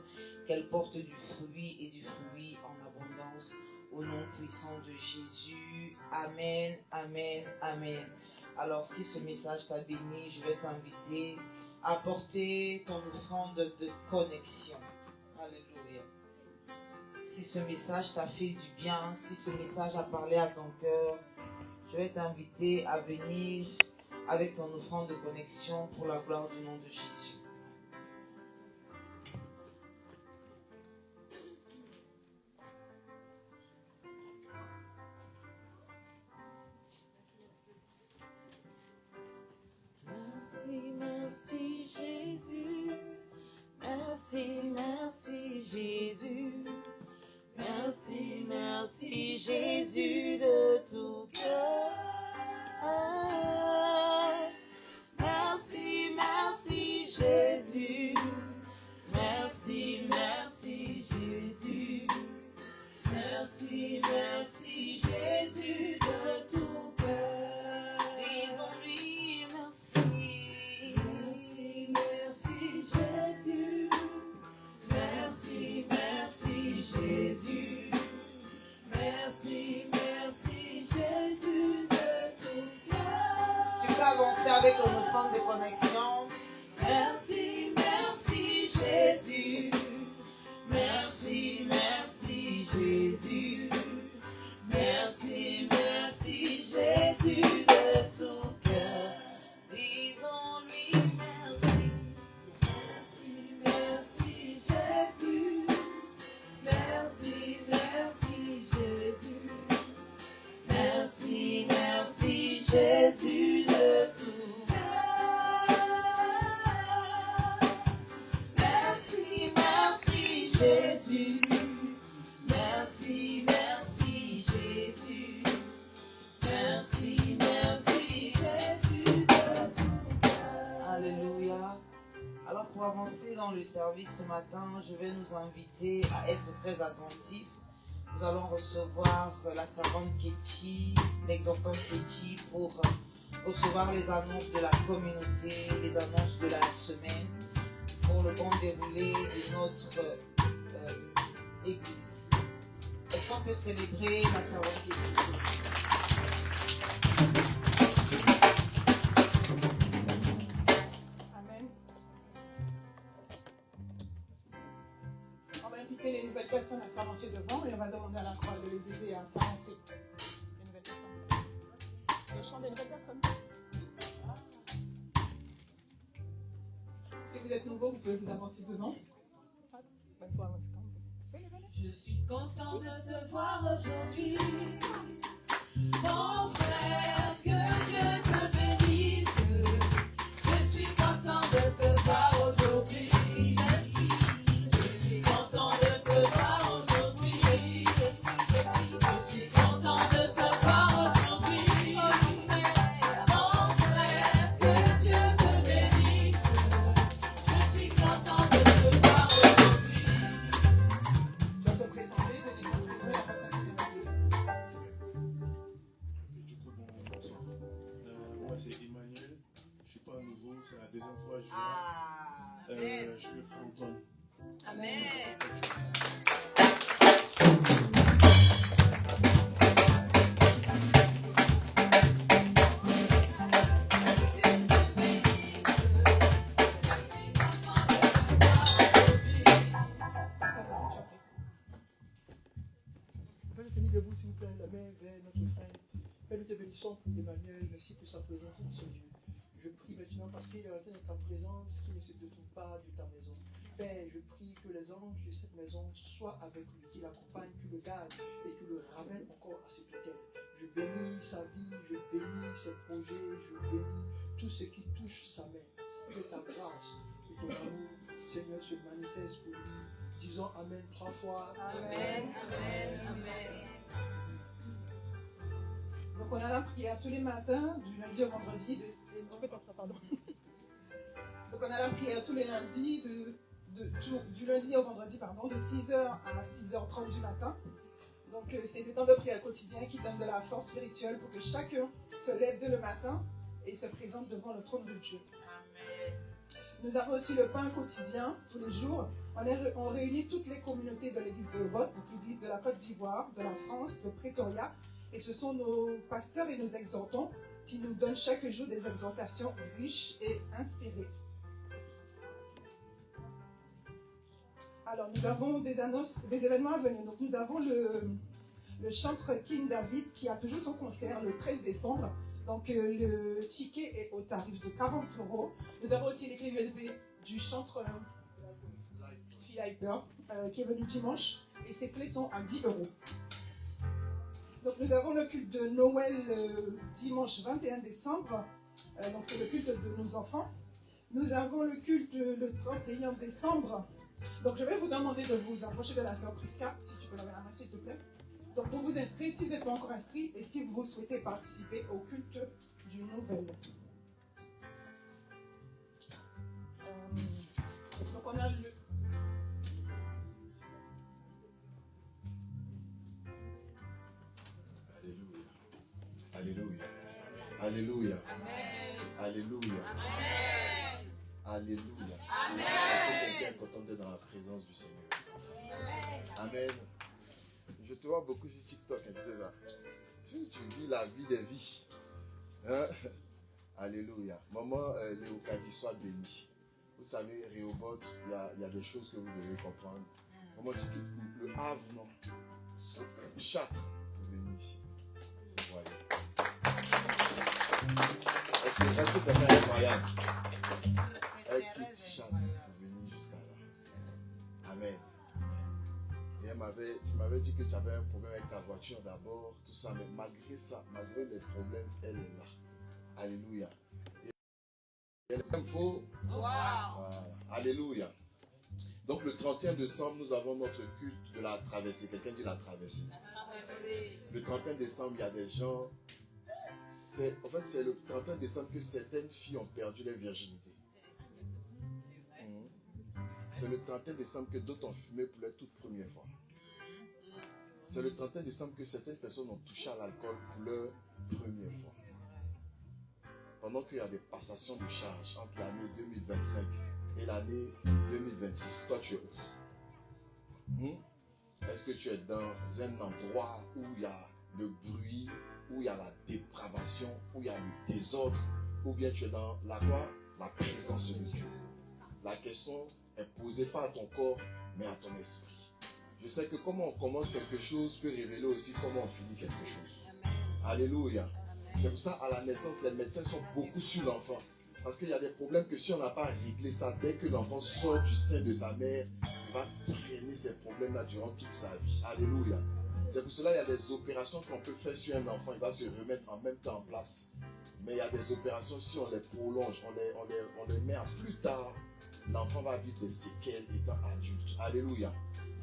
Speaker 5: qu'elle porte du fruit et du fruit en abondance, au nom puissant de Jésus. Amen, amen, amen. Alors, si ce message t'a béni, je vais t'inviter à porter ton offrande de connexion. Alléluia. Si ce message t'a fait du bien, si ce message a parlé à ton cœur, je vais t'inviter à venir avec ton offrande de connexion pour la gloire du nom de Jésus.
Speaker 3: Merci, merci Jésus. Merci, merci Jésus. Merci, merci Jésus de tout cœur. Merci, merci Jésus. Merci, merci Jésus. Merci, merci Jésus de tout cœur. Disons-lui merci. Merci, merci Jésus. Merci, merci Jésus. Merci, merci Jésus de tout cœur.
Speaker 5: Tu peux avancer avec ton offrande de connexion.
Speaker 3: Merci, merci Jésus. Merci, merci Jésus. Merci, merci Jésus de tout cœur. Disons-lui merci. Merci, merci Jésus. Merci, merci Jésus. Merci, merci Jésus de tout cœur. Merci, merci Jésus. Merci, merci Jésus. Merci,
Speaker 5: pour avancer dans le service ce matin, je vais nous inviter à être très attentifs. Nous allons recevoir la servante Ketty, l'exhortante Ketty, pour recevoir les annonces de la communauté, les annonces de la semaine, pour le bon déroulé de notre église. Est-ce qu'on peut célébrer la servante Ketty?
Speaker 2: Amen. On va inviter les nouvelles personnes à s'avancer devant et on va demander à la croix de les aider à s'avancer. Les nouvelles personnes. Le chant des nouvelles personnes. Si vous êtes nouveau, vous pouvez vous avancer devant.
Speaker 3: Je suis content de te voir aujourd'hui. Mon frère, que Dieu te bénisse. Je suis content de te voir aujourd'hui. Merci. Je suis content de te voir aujourd'hui. Je suis content de te voir aujourd'hui. Mon frère, que Dieu te bénisse. Je suis content de te voir aujourd'hui.
Speaker 2: Je vais te présenter, de découvrir la personne qui t'est
Speaker 6: Du coup, bonsoir. Moi, c'est Emmanuel. Je ne suis pas nouveau, c'est la deuxième fois que je viens. Je suis le frère Antoine.
Speaker 3: Amen.
Speaker 4: Père, venez debout, s'il vous plaît, la main vers notre frère. Père, nous te bénissons pour Emmanuel. Merci pour sa présence dans ce lieu. Je prie maintenant parce qu'il est en train de ta présence, qu'il ne se détourne pas de ta maison. Père, je prie que les anges de cette maison soient avec lui, qu'il l'accompagne, qu'il le garde et qu'il le ramène encore à cette hôtel. Je bénis sa vie, je bénis ses projets, je bénis tout ce qui touche sa main. Que ta grâce et ton amour, Seigneur, se manifeste pour lui. Disons Amen 3 fois.
Speaker 3: Amen. Amen. Amen.
Speaker 2: Donc on a la prière tous les matins, du lundi au vendredi. Donc on a la prière tous les lundis, du lundi au vendredi, de 6h à 6h30 du matin. Donc c'est des temps de prière quotidien qui donnent de la force spirituelle pour que chacun se lève dès le matin et se présente devant le trône de Dieu.
Speaker 5: Amen.
Speaker 2: Nous avons aussi le pain quotidien, tous les jours. On réunit toutes les communautés de l'église de Robot, donc l'église de la Côte d'Ivoire, de la France, de Pretoria. Et ce sont nos pasteurs et nos exhortants qui nous donnent chaque jour des exhortations riches et inspirées. Alors, nous avons des annonces, des événements à venir. Donc, nous avons le chantre King David qui a toujours son concert le 13 décembre. Donc, le ticket est au tarif de 40 €. Nous avons aussi les clés USB du chantre Philiper qui est venu dimanche. Et ces clés sont à 10 €. Donc, nous avons le culte de Noël dimanche 21 décembre. Donc, c'est le culte de nos enfants. Nous avons le culte le 31 décembre. Donc, je vais vous demander de vous approcher de la sœur Prisca, si tu peux lever la main, s'il te plaît. Donc, pour vous inscrire, si vous n'êtes pas encore inscrit, et si vous souhaitez participer au culte du Nouvel. Donc, on a le...
Speaker 6: Alléluia. Alléluia.
Speaker 3: Amen.
Speaker 6: Alléluia.
Speaker 3: Amen.
Speaker 6: Alléluia.
Speaker 3: Amen.
Speaker 6: Est-ce que quelqu'un est content d'être dans la présence du Seigneur? Amen. Je te vois beaucoup sur TikTok, hein, tu sais ça. Tu vis la vie des vies. Hein? Alléluia. Maman Léocadie, sois bénie. Vous savez, Rehoboth, il y a des choses que vous devez comprendre. Maman, tu quittes le Havre, non? Chartres pour venir ici. Voilà. Est-ce que ça fait incroyable? Elle quitte Chartres pour venir jusqu'à là. Amen. Et tu m'avais dit que tu avais un problème avec ta voiture d'abord, tout ça, mais malgré ça, malgré les problèmes, elle est là. Alléluia. Et elle est faux.
Speaker 3: Wow.
Speaker 6: Voilà. Alléluia. Donc le 31 décembre, nous avons notre culte de la traversée. Quelqu'un dit la traversée. Le 31 décembre, il y a des gens. En fait, c'est le 31 décembre que certaines filles ont perdu leur virginité. C'est le 31 décembre que d'autres ont fumé pour la toute première fois. C'est le 31 décembre que certaines personnes ont touché à l'alcool pour leur première fois. Pendant qu'il y a des passations de charges entre l'année 2025 et l'année 2026, toi tu es où? Est-ce que tu es dans un endroit où il y a le bruit, où il y a la dépravation, où il y a le désordre, ou bien tu es dans la quoi? La présence de Dieu. La question est posée pas à ton corps, mais à ton esprit. Je sais que comment on commence quelque chose peut révéler aussi comment on finit quelque chose. Alléluia. C'est pour ça, à la naissance, les médecins sont beaucoup sur l'enfant. Parce qu'il y a des problèmes que si on n'a pas réglé ça, dès que l'enfant sort du sein de sa mère, il va traîner ces problèmes-là durant toute sa vie. Alléluia. C'est pour cela qu'il y a des opérations qu'on peut faire sur un enfant, il va se remettre en même temps en place. Mais il y a des opérations, si on les prolonge, on les met à plus tard, l'enfant va vivre des séquelles étant adulte. Alléluia.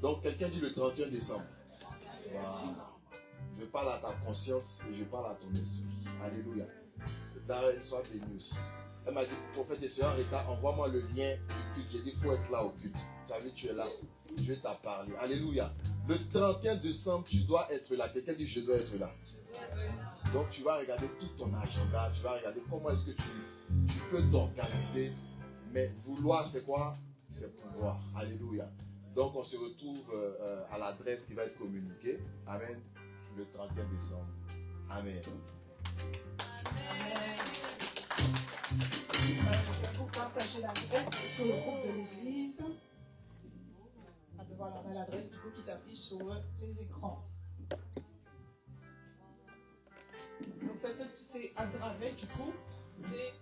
Speaker 6: Donc quelqu'un dit le 31 décembre. Voilà. Je parle à ta conscience et je parle à ton esprit. Alléluia. Darren, sois béni aussi. Elle m'a dit, prophète et Seigneur Rita, envoie-moi le lien du culte. J'ai dit, il faut être là au culte. Tu as vu, tu es là. Je vais t'en parler. Alléluia. Le 31 décembre, tu dois être là. Quelqu'un dit, je dois être là. Donc tu vas regarder tout ton agenda. Tu vas regarder comment est-ce que tu peux t'organiser. Mais vouloir, c'est quoi? C'est pouvoir. Alléluia. Donc on se retrouve à l'adresse qui va être communiquée. Amen. Le 31 décembre. Amen.
Speaker 2: Je vais vous partager l'adresse sur le groupe de l'église. Voilà, on a l'adresse du coup qui s'affiche sur les écrans. Donc ça c'est à Dravel du coup. C'est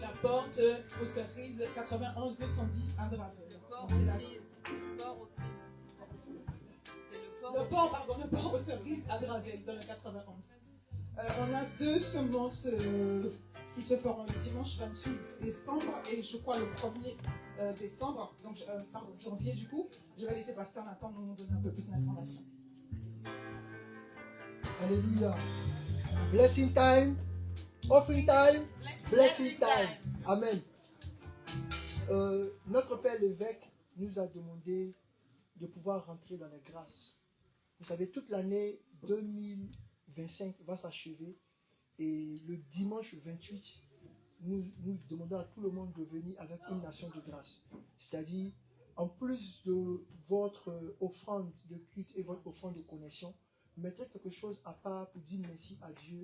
Speaker 2: la porte aux cerises 91 210 à Dravel. Le port aux cerises à Dravel dans le 91. On a 2 semences qui se feront le dimanche 28 décembre et je crois le 1er décembre, donc pardon, janvier du coup. Je vais laisser Pasteur Nathan nous donner un peu plus d'informations.
Speaker 4: Alléluia. Blessing time, offering time, blessing time. Amen. Notre Père l'évêque nous a demandé de pouvoir rentrer dans les grâces. Vous savez, toute l'année 2025 va s'achever et le dimanche 28, nous demandons à tout le monde de venir avec une nation de grâce. C'est-à-dire, en plus de votre offrande de culte et votre offrande de connexion, mettrez quelque chose à part pour dire merci à Dieu